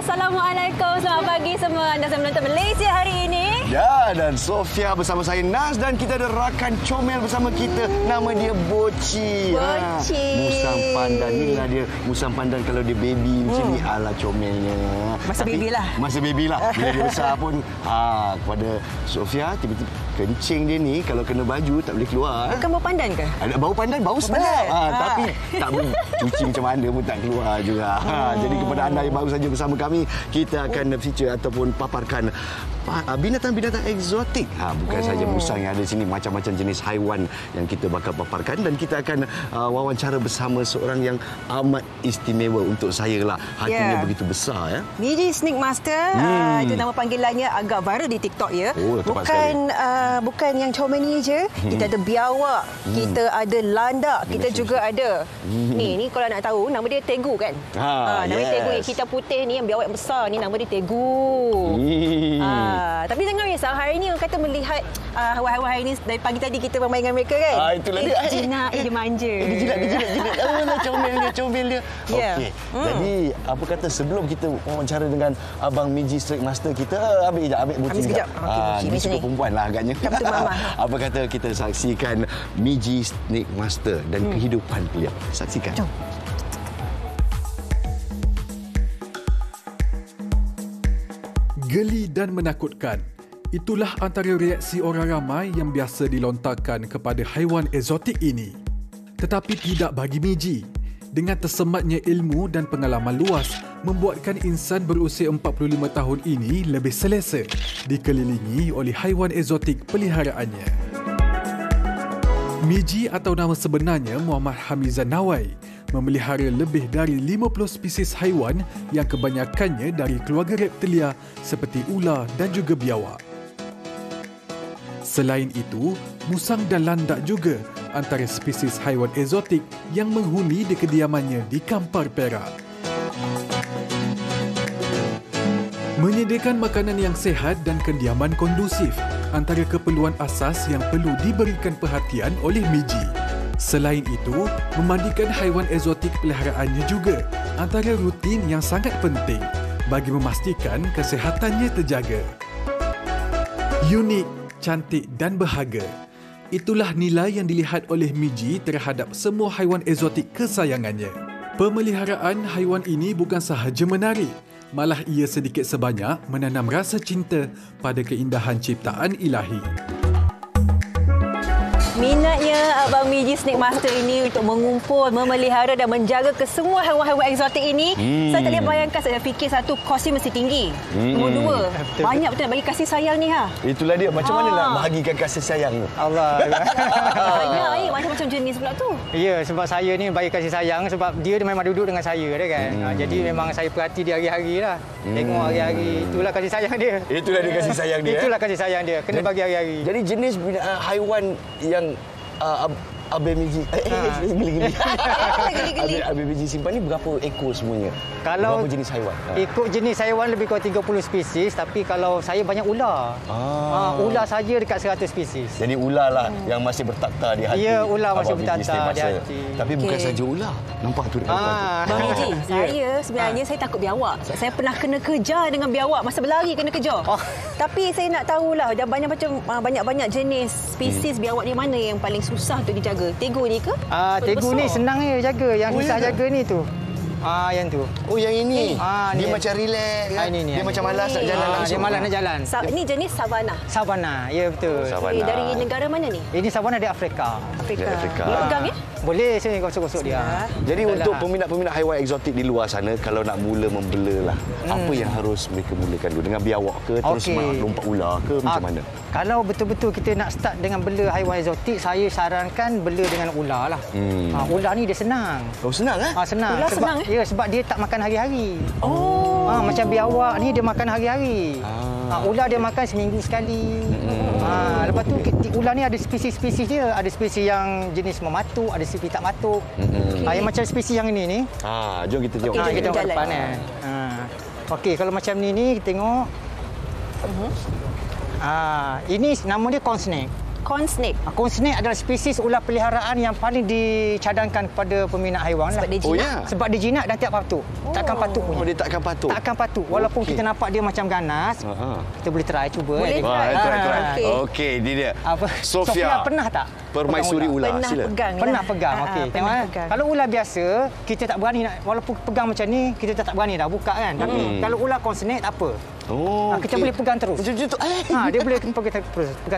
Assalamualaikum, selamat pagi semua. Anda sedang menonton Malaysia hari ini. Ya, dan Sofia bersama saya Naz dan kita ada rakan comel bersama kita. Nama dia Boci. Boci. Musang pandan. Inilah dia musang pandan kalau dia baby macam ni ala comelnya. Masa baby lah. Masa baby lah. Bila dia besar pun kepada Sofia tiba-tiba kencing dia ni kalau kena baju tak boleh keluar. Bukan bau pandan ke? Ada bau pandan, bau sedap. Tapi tak boleh cuci macam mana pun tak keluar juga. Jadi kepada anda yang baru saja bersama kami, kita akan feature ataupun paparkan binatang-binatang eksotik. Bukan saja musang yang ada di sini, macam-macam jenis haiwan yang kita bakal paparkan, dan kita akan wawancara bersama seorang yang amat istimewa untuk saya lah. Hatinya begitu besar ya. Miji Snake Master. Itu nama panggilannya, agak viral di TikTok ya. Bukan yang comel ni je. Kita ada biawak, kita ada landak, kita juga ada. Ni kalau nak tahu nama dia tegu kan. Nama dia tegu. Hitam putih ni yang biawak yang besar ni nama dia tegu. Tapi jangan risau, hari ni orang kata melihat haiwan-haiwan hari ni dari pagi tadi kita bermain dengan mereka kan. Itulah dia. Jinak, dia manja. Dia jinak. Comel dia. Okey. Jadi apa kata sebelum kita wawancara dengan Abang Miji Snake Master kita, ambil Boci sekejap. Ini suka perempuan lah agaknya. Apa kata kita saksikan Miji Snake Master dan kehidupan beliau. Saksikan. Jom. Geli dan menakutkan. Itulah antara reaksi orang ramai yang biasa dilontarkan kepada haiwan eksotik ini. Tetapi tidak bagi Miji. Dengan tersematnya ilmu dan pengalaman luas, membuatkan insan berusia 45 tahun ini lebih selesa dikelilingi oleh haiwan eksotik peliharaannya. Miji atau nama sebenarnya Muhammad Hamizan Nawai memelihara lebih dari 50 spesies haiwan yang kebanyakannya dari keluarga reptilia seperti ular dan juga biawak. Selain itu, musang dan landak juga antara spesies haiwan eksotik yang menghuni di kediamannya di Kampar Perak. Menyediakan makanan yang sihat dan kediaman kondusif antara keperluan asas yang perlu diberikan perhatian oleh Miji. Selain itu, memandikan haiwan eksotik peliharaannya juga antara rutin yang sangat penting bagi memastikan kesihatannya terjaga. Unik, cantik dan berharga. Itulah nilai yang dilihat oleh Miji terhadap semua haiwan eksotik kesayangannya. Pemeliharaan haiwan ini bukan sahaja menarik, malah ia sedikit sebanyak menanam rasa cinta pada keindahan ciptaan ilahi. Minatnya Abang Miji Snake Master ini untuk mengumpul, memelihara dan menjaga kesemua haiwan-haiwan eksotik ini. Saya tak boleh bayangkan, saya fikir satu, kosnya mesti tinggi. Nombor dua, banyak betul nak bagi kasih sayang ni. Itulah dia, macam mana nak bahagikan kasih sayang tu? Allah. Banyak macam-macam jenis pula tu. Ya, sebab saya ni bagi kasih sayang sebab dia memang duduk dengan saya dia kan. Jadi memang saya perhati dia hari-hari lah. Tengok hari-hari, itulah kasih sayang dia. Itulah dia kasih sayang dia. Itulah kasih sayang dia, kena bagi hari-hari. Jadi jenis haiwan yang Abang Miji geli-geli. Abang Miji simpan ni berapa ekor semuanya? Kalau berapa jenis haiwan? Ikut jenis haiwan lebih kurang 30 spesies, tapi kalau saya banyak ular. Ular saja dekat 100 spesies. Jadi ular lah yang masih bertakhta di hati. Ya, ular masih bertakhta di hati. Tapi bukan saja ular. Nampak tu dekat Bang Miji, saya sebenarnya saya takut biawak. Saya pernah kena kejar dengan biawak, masa berlari kena kejar. Tapi saya nak tahulah, dah banyak jenis spesies biawak ni, mana yang paling susah untuk dijaga? Tegu ni ke? Tegu ni senang je jaga. Yang susah jaga ni tu. Yang tu. Oh, yang ini. Dia ni. macam relax kan? Dia macam malas nak jalan langsung. Dia malas nak jalan. Ini jenis savana. Savana, ya betul. Savana. Dari negara mana ni? Ini savana dari Afrika. Boleh pegang ya? Boleh, saya gosok-gosok dia. Jadi untuk peminat-peminat haiwan eksotik di luar sana, kalau nak mula membela lah, apa yang harus mereka mulakan dulu? Dengan biawak ke? Terus lompat ular ke? Macam mana? Kalau betul-betul kita nak start dengan bela haiwan eksotik, saya sarankan bela dengan ular lah. Ular ni dia senang. Oh, senang eh? Senang. Ular senang Ya, sebab dia tak makan hari-hari. Macam biawak ni dia makan hari-hari. Ular dia makan seminggu sekali. Lepas tu ular ni ada spesies-spesies dia. Ada spesies yang jenis mematuk, ada spesies tak matuk. Yang macam spesies yang ini ni. Jom kita tengok. Kita tengok depan ni. Okey, kalau macam ni kita tengok. Ini nama dia corn snake. corn snake. Corn snake adalah spesies ular peliharaan yang paling dicadangkan kepada peminat haiwan. Sebab dia jinak. Oh, ya? Sebab dia jinak dan tak patut. Takkan patut punya. Oh, dia takkan patut. Takkan patut. Walaupun kita nampak dia macam ganas, kita boleh try cuba. Boleh Wah, try. Okey. Okey, ini dia. Apa? Sofia pernah tak? Permaisuri ular. Pernah Sila. pegang. Pernah pegang. Okey. Pernah Tengok pegang. kalau ular biasa, kita tak berani nak, walaupun pegang macam ni, kita tak berani dah buka kan. Tapi kalau ular corn snake tak apa. Oh, Kita boleh pegang terus. Macam tu. Dia boleh pegang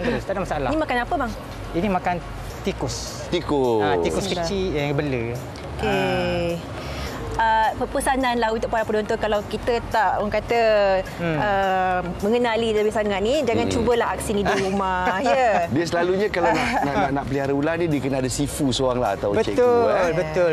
terus. Tak ada masalah. Ni makan apa bang? Ini makan tikus. Tikus. Tikus kecil yang bela. Okey. Pesanan lah untuk para penonton, kalau kita tak orang kata mengenali lebih sangat ni, jangan cubalah aksi ni di rumah. Ya. Dia selalunya kalau nak pelihara ular ni, dia kena ada sifu seorang lah atau cikgu. Betul.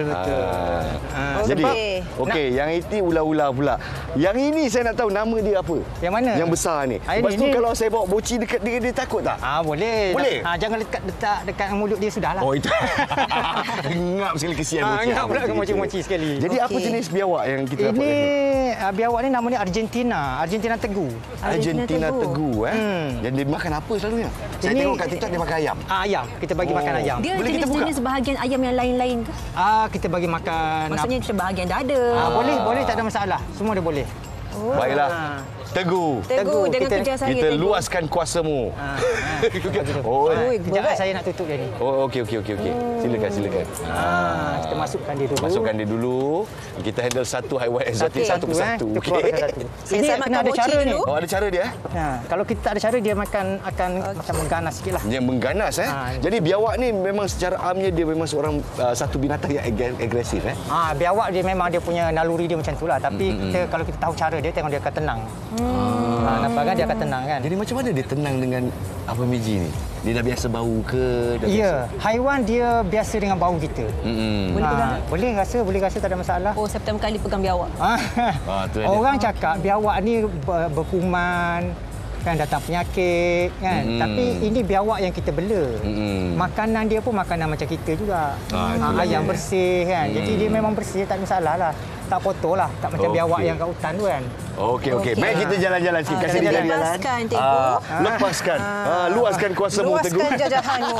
Jadi, Sebab- okey, yang ini ular-ular pula. Yang ini saya nak tahu nama dia apa? Yang mana? Yang besar ni. Ah, Lepas tu ini- kalau saya bawa boci dekat dia takut tak? Boleh. Boleh? Jangan letak dekat mulut dia sudahlah. Oh, itu. Ngap sekali, kesian boci. Ngap pula moci-moci sekali. Jadi apa jenis biawak yang kita dapat? Ini biawak ni namanya Argentina Teguh. Argentina Teguh. Dan dia makan apa selalunya? Saya Ini- tengok kat TikTok dia makan ayam. Ayam. Kita bagi makan ayam. Dia Boleh kita jenis-jenis bahagian ayam yang lain-lain ke? Kita bagi makan. Maksudnya bahagian dada. Boleh, tak ada masalah. Semua dia boleh. Baiklah. Teguh. Teguh, jangan kita- kejar saya. Kita Teguh. luaskan kuasamu. Oh, Sekejap berat. saya nak tutup dia ni. oh, okey. Silakan. Kita masukkan dia dulu. Masukkan dia dulu. Kita handle satu haiwan eksotik satu persatu. Kita keluarkan satu. Saya Ini makan kena ada mochi cara ni. dulu. Oh, ada cara dia? Kalau kita tak ada cara, dia akan macam mengganas sikit lah. Dia mengganas Jadi biawak ni memang secara amnya dia memang seorang satu binatang yang agresif Biawak dia memang dia punya naluri dia macam tu lah. Tapi kalau kita tahu cara dia, tengok dia akan tenang. Nampak kan dia akan tenang kan? Jadi macam mana dia tenang dengan apa Miji ni? Dia dah biasa bau ke? Ya, haiwan dia biasa dengan bau kita. Boleh pegang? Boleh rasa tak ada masalah. Oh, saya pertama kali pegang biawak. Tu dia. Orang cakap biawak ni berkuman, kan datang penyakit kan. Tapi ini biawak yang kita bela. Makanan dia pun makanan macam kita juga. Ayam bersih kan. Jadi dia memang bersih, tak ada masalah lah. Tak kotor lah, tak macam biawak yang kat hutan tu kan. Okey. Baik, kita jalan-jalan sikit. Kasih dia jalan-jalan. Lepaskan, Teguh. Lepaskan. Luaskan kuasamu, Teguh. Luaskan jajahanmu.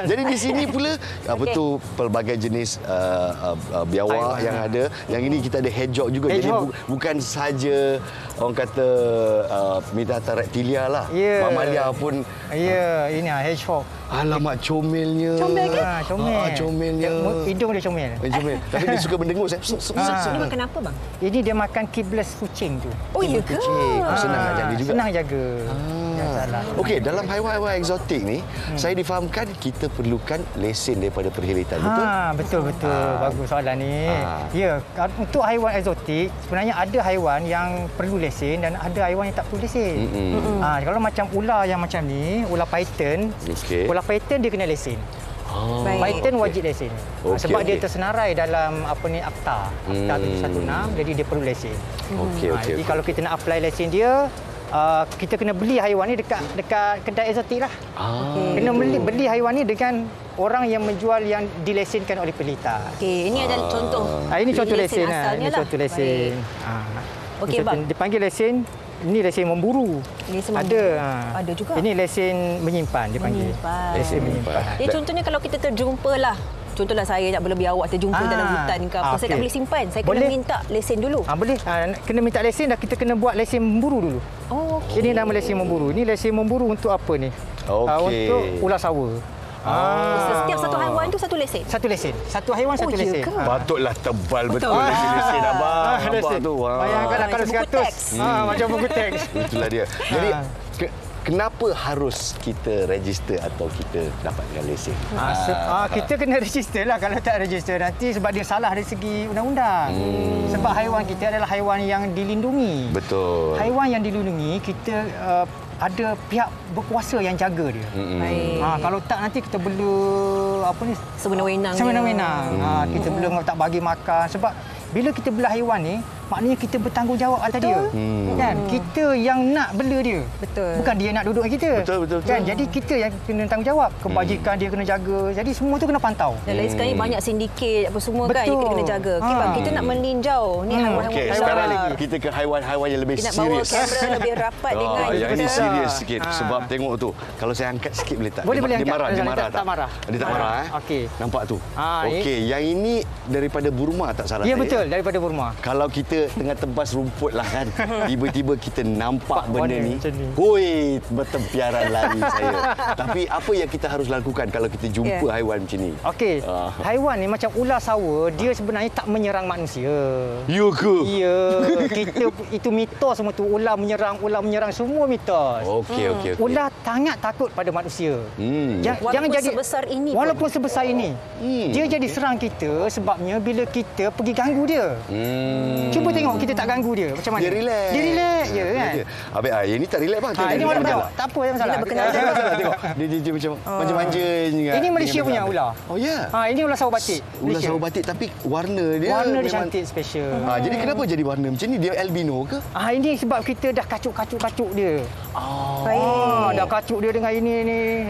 Jadi di sini pula betul pelbagai jenis biawak yang ada. Yang ini kita ada hedgehog juga. Jadi bukan sahaja orang kata binatang reptilia lah. Mamalia pun. Ya, ini hedgehog. Alamak, comelnya. Comel ke? Comelnya. Hidung dia comel. Comel. Tapi dia suka mendengus. Dia makan apa bang? Ini dia makan kibbles kucing tu. Oh, ya ke? Senang nak jaga juga. Senang jaga. Jangan salah. Okey, dalam haiwan-haiwan eksotik ni, saya difahamkan kita perlukan lesen daripada perkhidmatan, betul? Betul. Bagus soalan ni. Ya, untuk haiwan eksotik, sebenarnya ada haiwan yang perlu lesen dan ada haiwan yang tak perlu lesen. Kalau macam ular yang macam ni, ular python, Okey. ular python dia kena lesen. Baik. Python wajib lesen. Sebab dia tersenarai dalam Akta 716, jadi dia perlu lesen. Jadi kalau kita nak apply lesen dia, kita kena beli haiwan ni dekat kedai eksotik lah. Kena beli haiwan ni dengan orang yang menjual yang dilesenkan oleh pelita. Okey, ini adalah contoh. Ini contoh lesen lah. asalnya Ini lah. contoh lesen. Okey, bang. Dipanggil lesen. Ini lesen memburu. Lesen Ada. Ada juga. Ini lesen menyimpan dipanggil. Menyimpan. Lesen menyimpan. Dia contohnya kalau kita terjumpa lah. Contohlah saya nak bela biawak terjumpa dalam hutan ke apa. Saya tak okey. boleh simpan. Saya Boleh. kena minta lesen dulu. Boleh. Kena minta lesen dah, kita kena buat lesen memburu dulu. Oh, okey. Ini nama lesen memburu. Ini lesen memburu untuk apa ni? Okey. Untuk ular sawa. Setiap satu haiwan tu satu lesen. Satu lesen. Satu haiwan satu ya lesen. ke? Patutlah tebal betul lesen abang. Nampak tu. Bayangkanlah kalau Macam buku 100. teks. Macam buku teks. Itulah dia. Jadi kenapa harus kita register atau kita dapatkan lesen? Kita kena register lah. Kalau tak register nanti sebab dia salah dari segi undang-undang. Sebab haiwan kita adalah haiwan yang dilindungi. Betul. Haiwan yang dilindungi, kita ada pihak berkuasa yang jaga dia. Baik. Kalau tak nanti kita bela apa ni? Sewenang-wenang. Sewenang-wenang. Kita bela tak bagi makan. Sebab bila kita bela haiwan ni, maknanya kita bertanggungjawab atas dia. Kan? Kita yang nak bela dia. Betul. Bukan dia nak duduk dengan kita. Betul. Kan? Jadi kita yang kena tanggungjawab. Kebajikan dia kena jaga. Jadi semua tu kena pantau. Dan lain sekali banyak sindiket apa semua kan yang kita kena jaga. Okey bang, kita nak meninjau ni haiwan-haiwan Okey, ular. sekarang kita ke haiwan-haiwan yang lebih Kita nak bawa serius. kamera lebih rapat dengan yang ini kita. serius sikit sebab tengok tu. Kalau saya angkat sikit boleh tak? Boleh, dia angkat. marah, dia marah tak marah. Dia tak marah Okey. Nampak tu. Ini. Okey, yang ini daripada Burma tak salah Ya, saya. betul, daripada Burma. Kalau kita tengah tebas rumput lah kan, tiba-tiba kita nampak benda ni. macam ni. Hui, bertempiaran lari saya. Tapi apa yang kita harus lakukan kalau kita jumpa haiwan macam ni? Okey, haiwan ni macam ular sawa, dia sebenarnya tak menyerang manusia. Ya ke? Ya, kita itu mitos semua tu. Ular menyerang semua mitos. Okey. Ular sangat takut pada manusia. Walaupun sebesar ini pun. Walaupun sebesar ini. Dia jadi serang kita sebabnya bila kita pergi ganggu dia. Cuba tengok kita tak ganggu dia. Macam mana? Dia relax. Dia relax je kan. Habis yang ni tak relax bang. Ini mana tahu? Tak apa, tak masalah. Tengok. Dia macam manja juga. Ini Malaysia punya ular. Oh ya. Ini ular sawo batik. Ular sawo batik tapi warna dia Warna dia cantik, special. Jadi kenapa jadi warna macam ni? Dia albino ke? Ini sebab kita dah kacuk-kacuk dia. Baik. Dah kacuk dia dengan ini.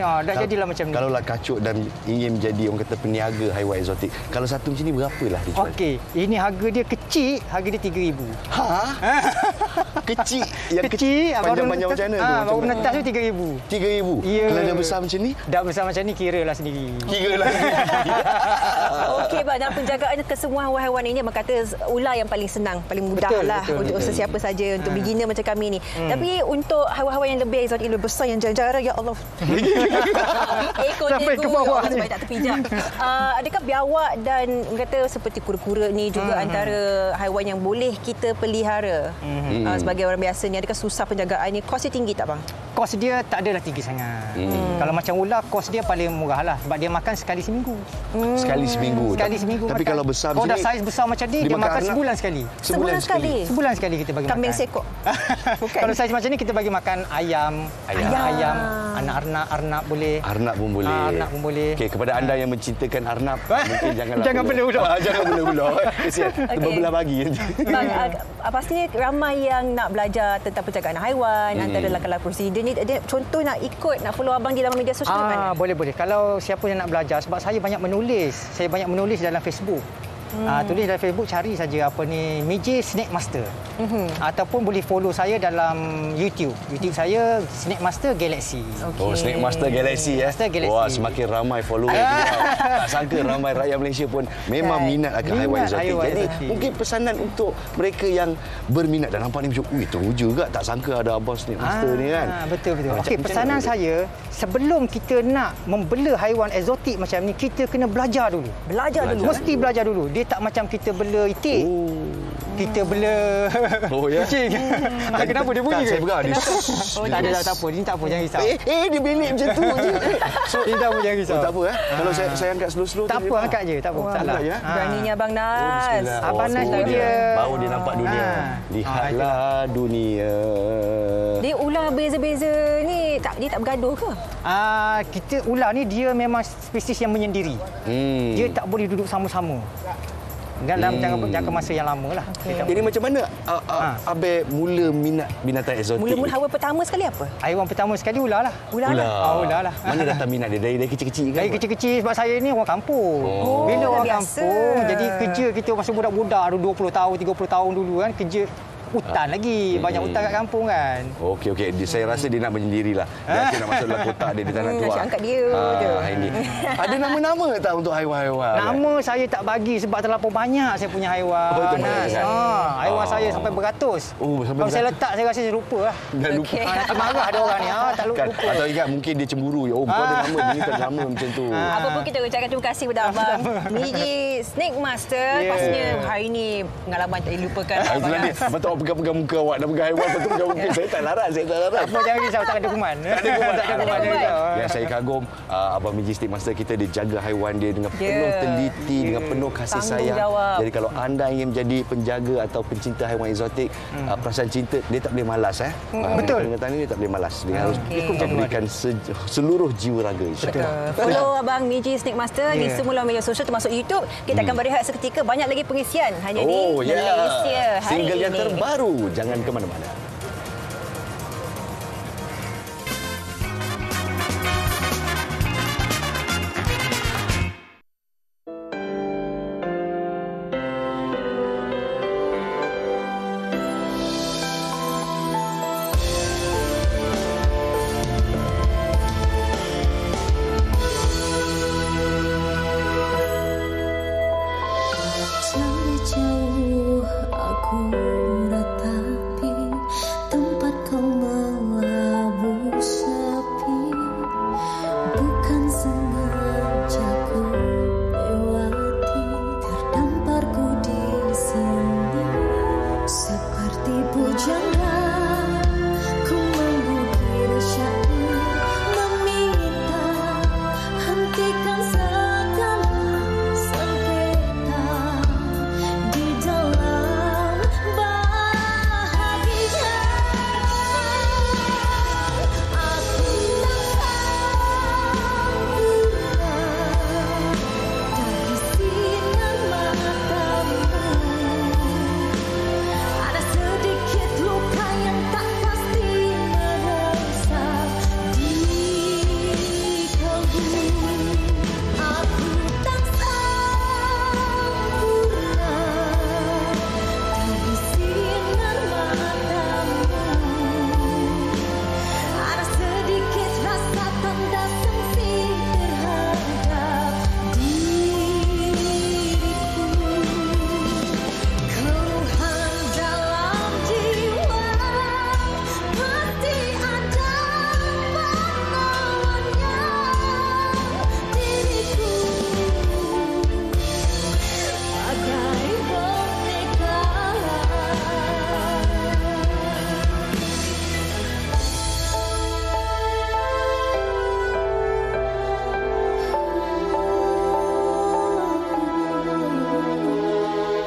Dah jadilah macam ni. Kalau lah kacuk dan ingin menjadi orang kata peniaga haiwan eksotik, kalau satu macam ni berapalah dia jual? Okey, ini harga dia kecil, harga dia RM3,000. Kecil? Yang kecil, panjang-panjang macam mana tu? Baru menetas tu RM3,000. RM3,000? Ya. Kalau dah besar macam ni? Dah besar macam ni, kiralah sendiri. Kiralah. Okey bang, dalam penjagaan kesemua haiwan ini abang kata ular yang paling senang, paling mudah lah untuk sesiapa saja, untuk beginner macam kami ni. Tapi untuk haiwan-haiwan yang lebih eksotik, lebih besar yang jarang-jarang, ya Allah. Ekornya Sampai ke bawah ni. supaya tak terpijak. Adakah biawak dan kata seperti kura-kura ni juga antara haiwan yang boleh kita pelihara sebagai orang biasa ni? Adakah susah penjagaannya? Kosnya tinggi tak bang? Kos dia tak adalah tinggi sangat. Kalau macam ular, kos dia paling murah lah. Sebab dia makan sekali seminggu. Sekali seminggu. makan. Tapi kalau besar Kalau macam dah ni, saiz besar macam ni, dia makan arnab? sebulan sekali. Sebulan sekali? Sebulan sekali kita bagi Kambing makan. sekok? Bukan. Kalau saiz macam ni, kita bagi makan ayam, anak arnab boleh. Arnab pun boleh. Arnab pun boleh. Okey, kepada anda yang mencintakan arnab, mungkin janganlah Jangan bela ular. Jangan bela ular. Kesian. Berbelah bagi. Bang, pastinya ramai yang nak belajar tentang penjagaan haiwan, antara langkah-langkah prosedur ni. Contoh nak ikut, nak follow abang di dalam media sosial mana? Boleh. Kalau siapa yang nak belajar, sebab saya banyak menulis. Saya banyak menulis dalam Facebook. Tulis dalam Facebook, cari saja apa ni MJ Snake Master. Ataupun boleh follow saya dalam YouTube. YouTube saya Snake Master Galaxy. Oh, Snake Master Galaxy ya. Master Galaxy. Wah, semakin ramai follower dia. Tak sangka ramai rakyat Malaysia pun memang minat akan haiwan eksotik. Jadi mungkin pesanan untuk mereka yang berminat dan nampak ni macam, terus juga tak sangka ada abang Snake Master ni kan. Betul. Okey, pesanan saya, sebelum kita nak membela haiwan eksotik macam ni, kita kena belajar dulu. Mesti belajar dulu. Dia tak macam kita bela itik. Kita bela kucing. Kenapa dia bunyi ke? Saya pegang dia. Tak ada, tak apa. Ini tak apa, jangan risau. Dia belik macam tu je. Ini tak apa, jangan risau. Tak apa Kalau saya angkat slow-slow Tak apa, angkat je. Tak apa, masalah. Beraninya Abang Nas. Abang Nas tu dia. Baru dia nampak dunia. Lihatlah dunia. Dia ular beza-beza ni, dia tak bergaduh ke? Ular ni dia memang spesies yang menyendiri. Dia tak boleh duduk sama-sama. Dalam jangka masa yang lama lah. Jadi macam mana Abang mula minat binatang eksotik? Mula-mula haiwan pertama sekali apa? Haiwan pertama sekali ular lah. Ular lah. Mana datang minat dia? Dari kecil-kecil kan? Dari kecil-kecil sebab saya ni orang kampung. Bila orang biasa. kampung, jadi kerja kita masa budak-budak 20 tahun, 30 tahun dulu kan, kerja hutan lagi. Banyak hutan kat kampung kan. Okey. Saya rasa dia nak menyendirilah. Dia nak masuk dalam kotak dia tak nak keluar. Asyik angkat dia je. Ini. Ada nama-nama tak untuk haiwan-haiwan? Nama saya tak bagi sebab terlalu banyak saya punya haiwan. Haiwan saya sampai beratus. Kalau saya letak, saya rasa saya lupa lah. Dah lupa. Nanti marah ada orang ni. Tak lupa. Atau ingat mungkin dia cemburu. Kau ada nama, dia tak ada nama macam tu. Apa pun kita ucapkan terima kasih kepada abang MJ Snake Master. Pastinya hari ini pengalaman tak dilupakan. Betul. pegang-pegang muka awak, nak pegang haiwan, lepas tu pegang muka. Saya tak larat. Apa jangan risau, tak ada kuman. Tak ada kuman. Tak ada kuman. Yang saya kagum, Abang Miji Stick Master kita, dia jaga haiwan dia dengan penuh teliti, dengan penuh kasih sayang. Jadi kalau anda ingin menjadi penjaga atau pencinta haiwan eksotik, perasaan cinta, dia tak boleh malas. Betul. Dengan tanya dia tak boleh malas. Dia harus memberikan seluruh jiwa raga. Follow Abang Miji Stick Master di semua media sosial termasuk YouTube. Kita akan berehat seketika. Banyak lagi pengisian hanya di Malaysia hari Single ini. yang terbaru. Jangan ke mana-mana. Jauh aku ratapi tempat kau melabur sepi, bukan sengaja ku lewati, terdampar ku di sini seperti bujangga. Ku mengukir syair meminta hentikan segala sengketa di dalam bahagia. Aku tak sempurna dari sinar matamu. Ada sedikit luka yang tak pasti meresap di kalbu. Aku tak sempurna dari sinar matamu. Ada sedikit rasa tanda sengsing terhadap diriku. Keluhan dalam jiwa pasti ada penawanya diriku. Bagai boneka.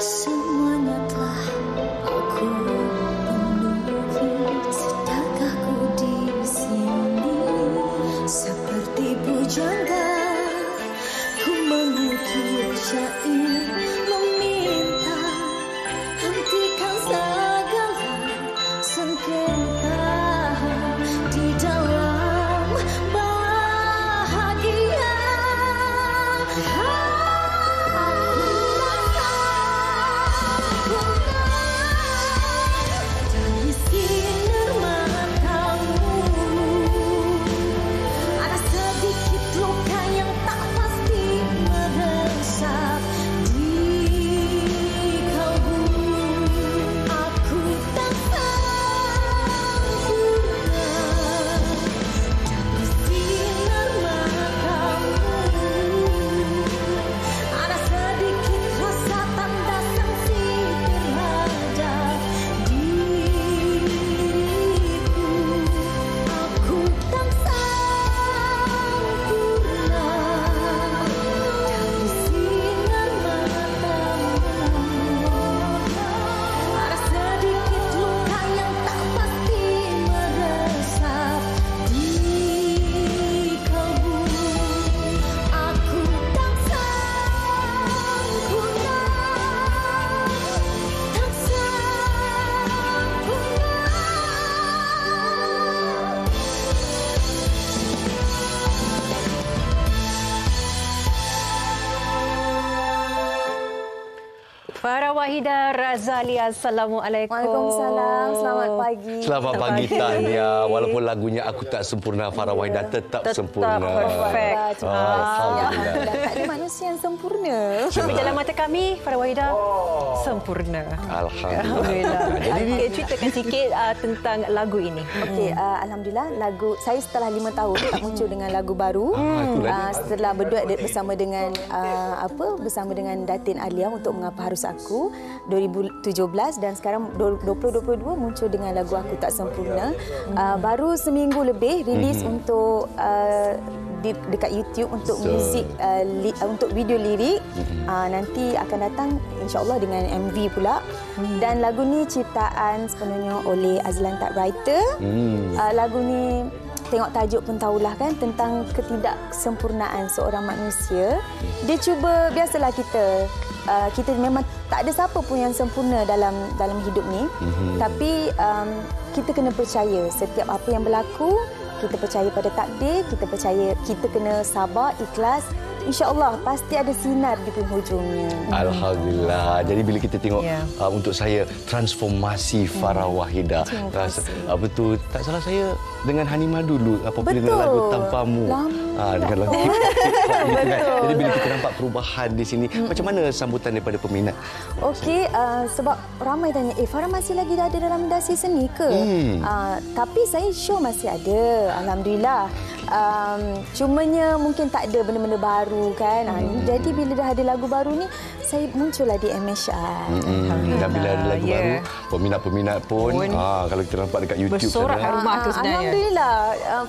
Semuanya telah aku penuhi, sedangkan ku di sini seperti bujangga. Ku mengukir syair meminta hentikan segala sengketa di dalam bahagia. Aku dari sinar matamu. Ada sedikit luka yang tak pasti meresap di kalbu. Aku tak sempurna dari sinar matamu. Ada sedikit rasa tanda sengsing terhadap diriku. Aku tak sempurna dari sinar matamu. Ada sedikit luka yang tak pasti meresap di kalbu. Aku tak sempurna, tak sempurna. Farah Wahidah Razalia, Assalamualaikum. Waalaikumsalam. Selamat pagi. Selamat pagi Tania. Walaupun lagunya Aku Tak Sempurna, Farah Wahidah tetap sempurna. perfect. Alhamdulillah. Tak ada manusia yang sempurna. Tapi dalam mata kami, Farah Wahidah sempurna. Alhamdulillah. Okey, ceritakan sikit tentang lagu ini. Okey, alhamdulillah lagu saya setelah 5 tahun tak muncul dengan lagu baru. Setelah berduet bersama dengan bersama dengan Datin Alia untuk Mengapa Harus Aku. 2017 dan sekarang 2022 muncul dengan lagu Aku Tak Sempurna. Baru seminggu lebih rilis untuk dekat YouTube untuk muzik untuk video lirik. Nanti akan datang insya-Allah dengan MV pula. Dan lagu ni ciptaan sepenuhnya oleh Azlan Typewriter. Lagu ni tengok tajuk pun tahulah kan tentang ketidaksempurnaan seorang manusia. Dia cuba, biasalah kita memang tak ada siapa pun yang sempurna dalam hidup ni. Tapi kita kena percaya setiap apa yang berlaku, kita percaya pada takdir, kita kena sabar, ikhlas. InsyaAllah pasti ada sinar di penghujungnya. Alhamdulillah. Jadi bila kita tengok untuk saya transformasi Farah Wahidah. Betul. Tak salah saya dengan Hanimah dulu apabila dengan lagu Tanpamu. Dengan lagu Betul. Jadi bila kita nampak perubahan di sini, macam mana sambutan daripada peminat? Okey, sebab ramai tanya, Farah masih lagi ada dalam industri seni ke? Tapi saya sure masih ada. Alhamdulillah. Cumanya mungkin tak ada benda-benda baru kan. Jadi bila dah ada lagu baru ni, saya muncullah di MSI. Dan bila ada lagu baru, peminat-peminat pun kalau kita nampak dekat YouTube bersorak kat rumah tu sebenarnya. Alhamdulillah.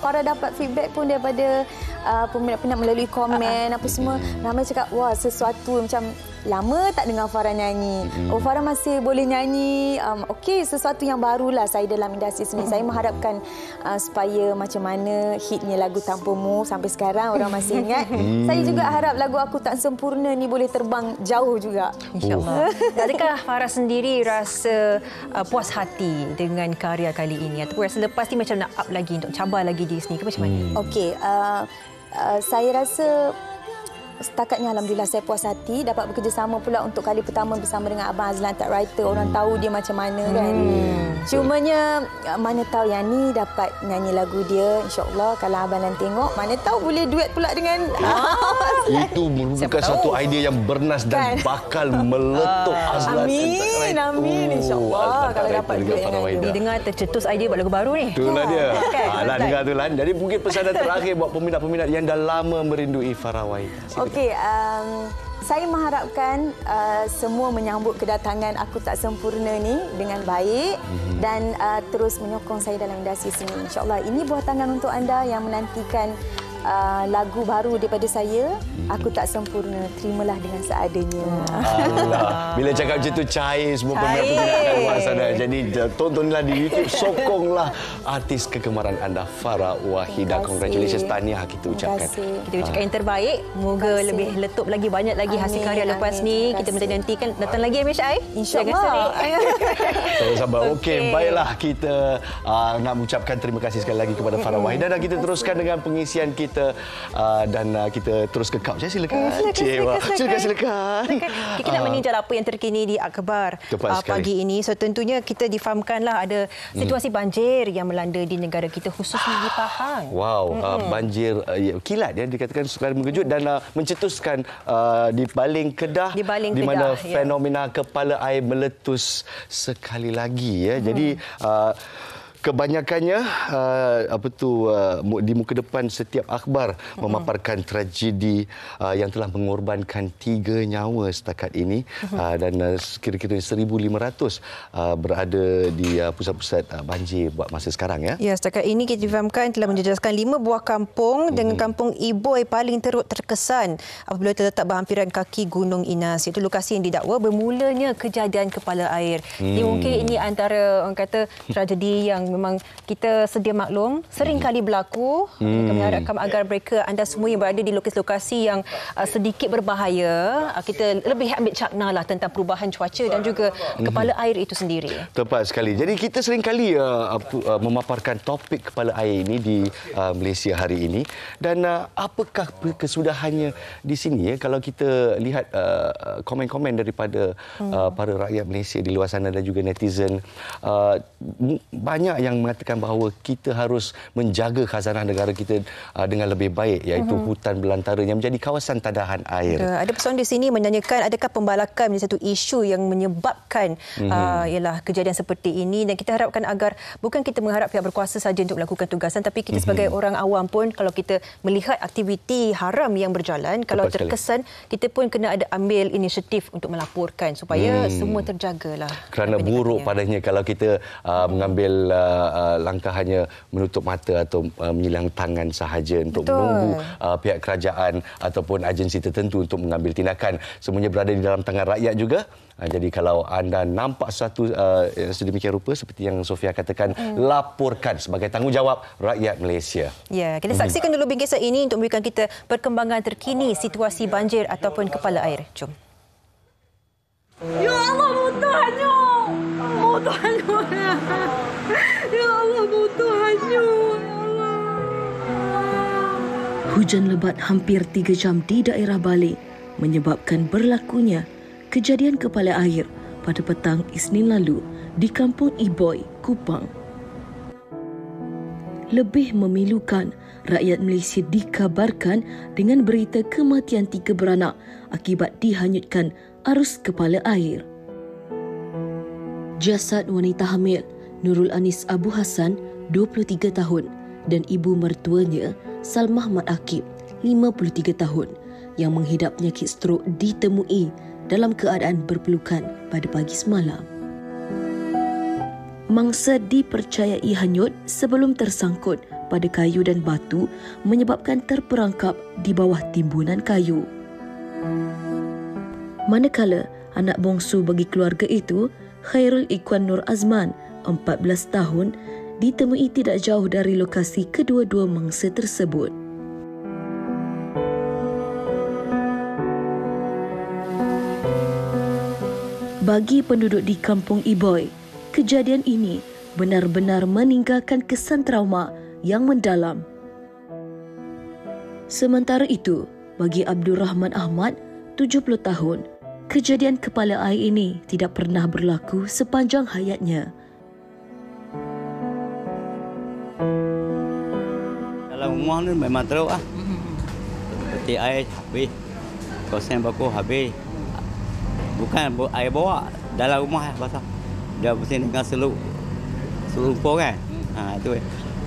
Farah dapat feedback pun daripada peminat-peminat melalui komen apa semua. Ramai cakap, wah sesuatu macam lama tak dengar Farah nyanyi. Farah masih boleh nyanyi. Okey, sesuatu yang barulah saya dalam industri seni. Saya mengharapkan supaya macam mana hitnya lagu Tanpamu sampai sekarang orang masih ingat. Saya juga harap lagu Aku Tak Sempurna ni boleh terbang jauh juga. InsyaAllah. Adakah Farah sendiri rasa puas hati dengan karya kali ini? Ataupun rasa lepas ni macam nak up lagi, untuk cabar lagi diri sendiri ke macam mana? Okey, saya rasa setakat ni alhamdulillah saya puas hati dapat bekerjasama pula untuk kali pertama bersama dengan Abang Azlan Typewriter. Orang tahu dia macam mana kan. Cumanya mana tahu yang ni dapat nyanyi lagu dia, insya-Allah kalau abang dan tengok mana tahu boleh duet pula dengan itu merupakan satu idea yang bernas dan bakal meletup Azlan Typewriter. Amin insya-Allah kalau dapat duet dengan dia. Didengar tercetus idea buat lagu baru ni. Itulah dia. Lah dengar tu Lan. Jadi mungkin pesanan terakhir buat peminat-peminat yang dah lama merindui Farah Wahidah. Okey, saya mengharapkan semua menyambut kedatangan Aku Tak Sempurna ni dengan baik dan terus menyokong saya dalam industri seni. InsyaAllah ini buah tangan untuk anda yang menantikan lagu baru daripada saya, Aku Tak Sempurna. Terimalah dengan seadanya. Allah. Bila cakap macam tu cair semua peminat-peminat kat luar sana. Jadi tontonlah di YouTube, sokonglah artis kegemaran anda Farah Wahidah. Congratulations, tahniah kita ucapkan. Kita ucapkan yang terbaik. Moga lebih letup lagi, banyak lagi hasil karya lepas ni. Kita menantikan datang lagi MSI. InsyaAllah. Sabar. Okey, baiklah kita nak mengucapkan terima kasih sekali lagi kepada Farah Wahidah dan kita teruskan dengan pengisian kita dan kita terus ke Kap. Silakan. Silakan. Kita nak meninjau apa yang terkini di Akhbar pagi ini. So tentunya kita difahamkanlah ada situasi banjir yang melanda di negara kita, khususnya di Pahang. Wow, banjir kilat ya dikatakan sekali mengejut dan mencetuskan di Baling Kedah di mana fenomena kepala air meletus sekali lagi ya. Jadi kebanyakannya di muka depan setiap akhbar memaparkan tragedi yang telah mengorbankan 3 nyawa setakat ini dan kira-kira 1,500 berada di pusat-pusat banjir buat masa sekarang ya. Ya, setakat ini kita difahamkan telah menjejaskan 5 buah kampung dengan kampung Iboi paling teruk terkesan apabila terletak berhampiran kaki Gunung Inas. Itu lokasi yang didakwa bermulanya kejadian kepala air. Jadi mungkin ini antara orang kata tragedi yang memang kita sedia maklum sering kali berlaku. Kami harapkan agar mereka anda semua yang berada di lokasi-lokasi yang sedikit berbahaya, kita lebih ambil cakna lah tentang perubahan cuaca dan juga kepala air itu sendiri. Tepat sekali. Jadi kita sering kali memaparkan topik kepala air ini di Malaysia hari ini dan apakah kesudahannya di sini ya kalau kita lihat komen-komen daripada para rakyat Malaysia di luar sana dan juga netizen, banyak yang mengatakan bahawa kita harus menjaga khazanah negara kita dengan lebih baik, iaitu hutan belantara yang menjadi kawasan tadahan air. Ada pesoalan di sini menanyakan adakah pembalakan menjadi satu isu yang menyebabkan ialah kejadian seperti ini, dan kita harapkan agar bukan kita mengharap pihak berkuasa saja untuk melakukan tugasan, tapi kita sebagai orang awam pun kalau kita melihat aktiviti haram yang berjalan, kalau terkesan kita pun kena ada ambil inisiatif untuk melaporkan supaya semua terjagalah. Kerana buruk padanya kalau kita mengambil langkah hanya menutup mata atau menyilang tangan sahaja untuk menunggu pihak kerajaan ataupun agensi tertentu untuk mengambil tindakan. Semuanya berada di dalam tangan rakyat juga. Jadi kalau anda nampak sesuatu sedemikian rupa seperti yang Sofia katakan, laporkan sebagai tanggungjawab rakyat Malaysia. Ya, kita saksikan dulu bingkisan ini untuk memberikan kita perkembangan terkini situasi banjir ataupun kepala air. Jom. Ya Allah, motor hanyut. Motor hanyut. Ya Allah, motor hanyut. Hujan lebat hampir 3 jam di daerah Bali menyebabkan berlakunya kejadian kepala air pada petang Isnin lalu di Kampung Iboy, Kupang. Lebih memilukan, rakyat Malaysia dikabarkan dengan berita kematian 3 beranak akibat dihanyutkan arus kepala air. Jasad wanita hamil Nurul Anis Abu Hassan, 23 tahun dan ibu mertuanya Salmah Mat Akib, 53 tahun yang menghidap penyakit strok ditemui dalam keadaan berpelukan pada pagi semalam. Mangsa dipercayai hanyut sebelum tersangkut pada kayu dan batu menyebabkan terperangkap di bawah timbunan kayu. Manakala anak bongsu bagi keluarga itu, Khairul Ikhwan Nur Azman, 14 tahun, ditemui tidak jauh dari lokasi kedua-dua mangsa tersebut. Bagi penduduk di Kampung Iboy, kejadian ini benar-benar meninggalkan kesan trauma yang mendalam. Sementara itu, bagi Abdul Rahman Ahmad, 70 tahun, kejadian kepala air ini tidak pernah berlaku sepanjang hayatnya. Dalam rumah ni memang teruk lah. Peti air habis, kosen baku habis. Bukan air bawa dalam rumah basah. Dia bersih dengan seluk lumpur kan. Tu.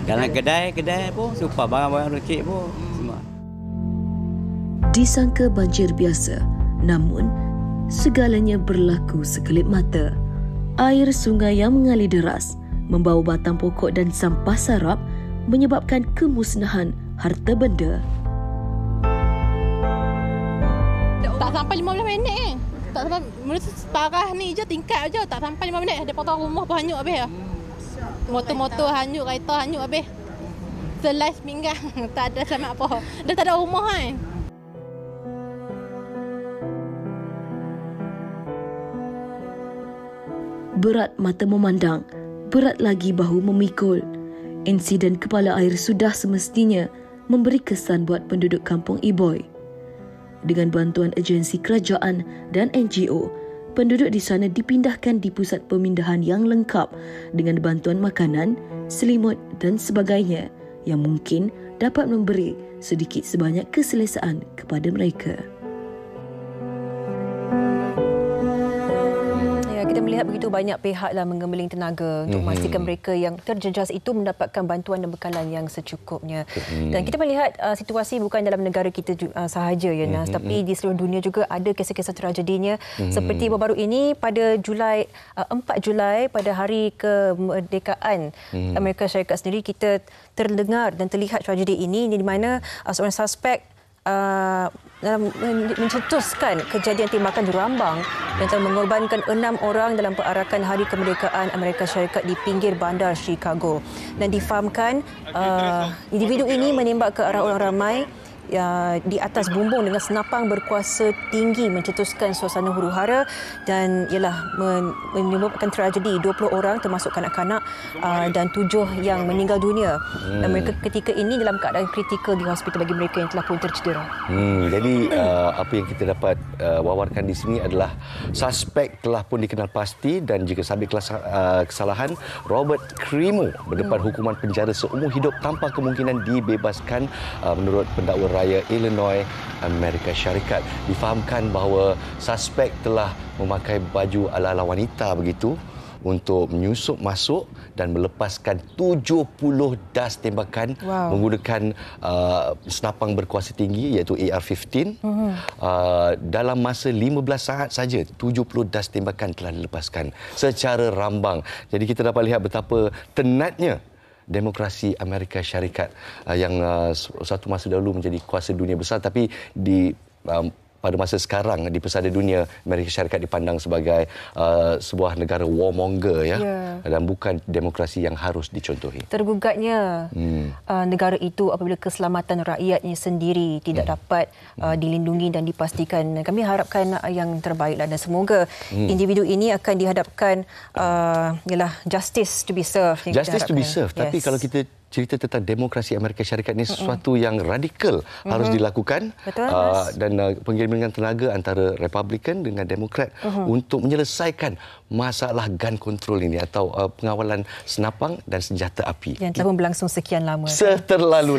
Dalam kedai pun supaya barang-barang recik pun semua. Disangka banjir biasa, namun segalanya berlaku sekelip mata. Air sungai yang mengalir deras membawa batang pokok dan sampah sarap menyebabkan kemusnahan harta benda. Tak sampai 15 minit tak sampai, parah ni je tingkat je, tak sampai 5 minit dia potong rumah pun hanyut habis. Motor-motor hanyut, kereta hanyut habis. Selai sepinggang, tak ada selamat apa. Dah tak ada rumah kan. Berat mata memandang, berat lagi bahu memikul. Insiden kepala air sudah semestinya memberi kesan buat penduduk Kampung Iboy. Dengan bantuan agensi kerajaan dan NGO, penduduk di sana dipindahkan di pusat pemindahan yang lengkap dengan bantuan makanan, selimut dan sebagainya yang mungkin dapat memberi sedikit sebanyak keselesaan kepada mereka. Kita melihat begitu banyak pihaklah menggembeling tenaga untuk memastikan mereka yang terjejas itu mendapatkan bantuan dan bekalan yang secukupnya. Dan kita melihat situasi bukan dalam negara kita sahaja ya Nas, tapi di seluruh dunia juga ada kisah-kisah tragedinya. Seperti baru-baru ini pada 4 Julai pada hari kemerdekaan Amerika Syarikat sendiri, kita terdengar dan terlihat tragedi ini di mana seorang suspek mencetuskan kejadian tembakan di Rambang yang telah mengorbankan 6 orang dalam perarakan Hari Kemerdekaan Amerika Syarikat di pinggir bandar Chicago. Dan difahamkan individu ini menembak ke arah orang ramai di atas bumbung dengan senapang berkuasa tinggi mencetuskan suasana huru-hara dan ialah menyebabkan tragedi 20 orang termasuk kanak-kanak dan 7 yang meninggal dunia. Dan mereka ketika ini dalam keadaan kritikal di hospital bagi mereka yang telah pun tercedera. Jadi apa yang kita dapat wawarkan di sini adalah suspek telah pun dikenal pasti dan jika sabit kesalahan, Robert Crimo mendapat hukuman penjara seumur hidup tanpa kemungkinan dibebaskan menurut pendakwa raya Illinois, Amerika Syarikat. Difahamkan bahawa suspek telah memakai baju ala-ala wanita begitu untuk menyusup masuk dan melepaskan 70 das tembakan menggunakan senapang berkuasa tinggi iaitu AR-15. Dalam masa 15 saat saja 70 das tembakan telah dilepaskan secara rambang. Jadi kita dapat lihat betapa tenatnya demokrasi Amerika Syarikat yang satu masa dahulu menjadi kuasa dunia besar, tapi pada masa sekarang di pesada dunia Amerika Syarikat dipandang sebagai sebuah negara warmonger dan bukan demokrasi yang harus dicontohi. Tergugatnya negara itu apabila keselamatan rakyatnya sendiri tidak dapat dilindungi dan dipastikan. Kami harapkan yang terbaiklah dan semoga individu ini akan dihadapkan justice to be served. Justice to be served. Tapi kalau kita cerita tentang demokrasi Amerika Syarikat ini sesuatu yang radikal harus dilakukan. Betul, dan pengiriman tenaga antara Republican dengan Demokrat untuk menyelesaikan masalah gun control ini atau pengawalan senapang dan senjata api. Yang telah berlangsung sekian lama. Terlalu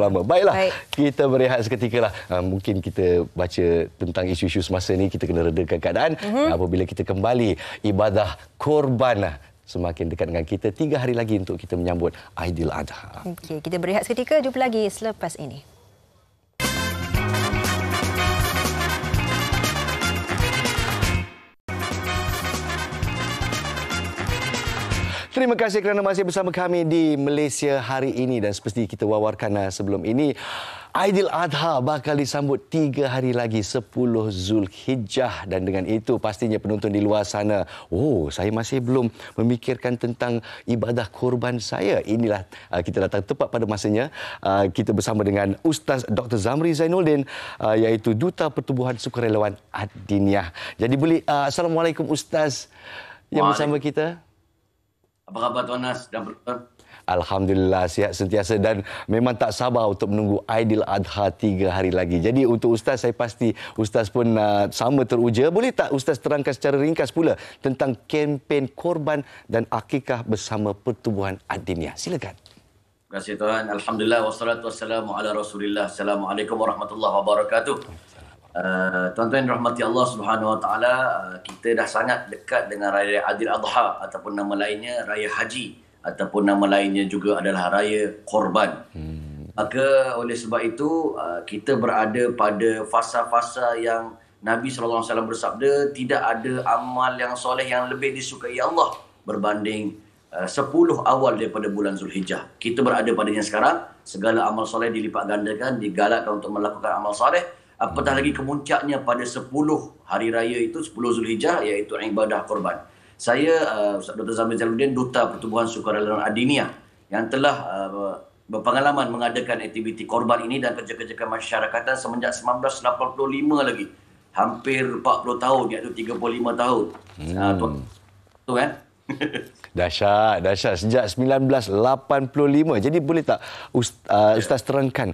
lama. Baiklah, kita berehat seketika lah. Mungkin kita baca tentang isu-isu semasa ini, kita kena redakan keadaan. Apabila kita kembali, ibadah korban semakin dekat dengan kita. 3 hari lagi untuk kita menyambut Aidiladha. Okey, kita berehat seketika. Jumpa lagi selepas ini. Terima kasih kerana masih bersama kami di Malaysia hari ini dan seperti kita wawarkan sebelum ini, Aidiladha bakal disambut 3 hari lagi 10 Zulhijjah dan dengan itu pastinya penonton di luar sana, saya masih belum memikirkan tentang ibadah korban saya. Inilah kita datang tepat pada masanya. Kita bersama dengan Ustaz Dr. Zamri Zainuddin iaitu Duta Pertubuhan Sukarelawan Ad-Diniyah. Jadi boleh Assalamualaikum Ustaz yang bersama kita. Apa khabar Tuan Nas dan penonton? Alhamdulillah sihat sentiasa dan memang tak sabar untuk menunggu Aidiladha 3 hari lagi. Jadi untuk Ustaz, saya pasti Ustaz pun sama teruja. Boleh tak Ustaz terangkan secara ringkas pula tentang kempen korban dan akikah bersama Pertubuhan Ad-Diniyah? Silakan. Terima kasih Tuan. Alhamdulillah wassalatu wassalamu ala Rasulillah. Assalamualaikum warahmatullahi wabarakatuh. Tuan-tuan rahmati Allah Subhanahu Wa Taala, kita dah sangat dekat dengan Raya Aidiladha ataupun nama lainnya Raya Haji ataupun nama lainnya juga adalah Raya Korban. Maka oleh sebab itu kita berada pada fasa-fasa yang Nabi SAW bersabda tidak ada amal yang soleh yang lebih disukai Allah berbanding 10 awal daripada bulan Zulhijjah. Kita berada padanya sekarang, segala amal soleh dilipat gandakan, digalakkan untuk melakukan amal soleh. Apatah lagi kemuncaknya pada 10 hari raya itu, 10 Zulhijjah, iaitu ibadah korban. Saya, Ustaz Dr. Zamri Zainuddin, Duta Pertubuhan Sukarelawan Ad-Diniyah yang telah berpengalaman mengadakan aktiviti korban ini dan kerja-kerja kemasyarakatan semenjak 1985 lagi. Hampir 40 tahun, iaitu 35 tahun. Tu kan? Dahsyat sejak 1985. Jadi boleh tak Ustaz terangkan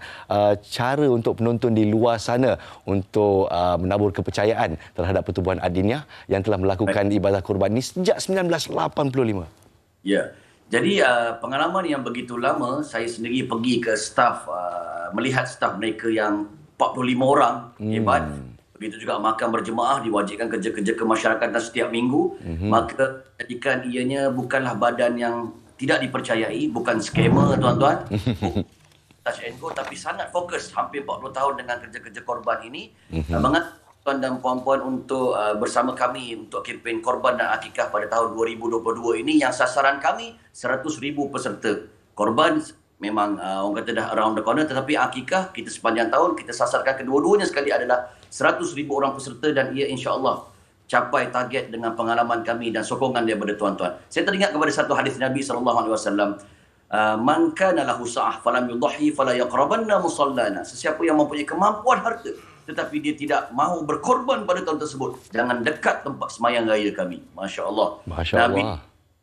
cara untuk penonton di luar sana untuk menabur kepercayaan terhadap Pertubuhan Ad-Diniyah yang telah melakukan ibadah korban ini sejak 1985? Ya. Jadi pengalaman yang begitu lama, saya sendiri pergi ke staf, melihat staf mereka yang 45 orang hebat. Begitu juga makan berjemaah, diwajibkan kerja-kerja kemasyarakatan setiap minggu. Maka jadikan ianya bukanlah badan yang tidak dipercayai, bukan skamer tuan-tuan. Touch and go, tapi sangat fokus hampir 40 tahun dengan kerja-kerja korban ini. Mengajak tuan dan puan-puan untuk bersama kami untuk kempen korban dan akikah pada tahun 2022 ini yang sasaran kami 100,000 peserta. Korban memang orang kata dah around the corner, tetapi akikah kita sepanjang tahun kita sasarkan kedua-duanya sekali adalah 100,000 orang peserta dan ia insya-Allah capai target dengan pengalaman kami dan sokongan daripada tuan-tuan. Saya teringat kepada satu hadis Nabi SAW. Man kana lahu sa'ah falam yudhi fala yaqrabanna musallana. Sesiapa yang mempunyai kemampuan harta tetapi dia tidak mahu berkorban pada tahun tersebut, jangan dekat tempat semayang raya kami. Masya-Allah. Nabi,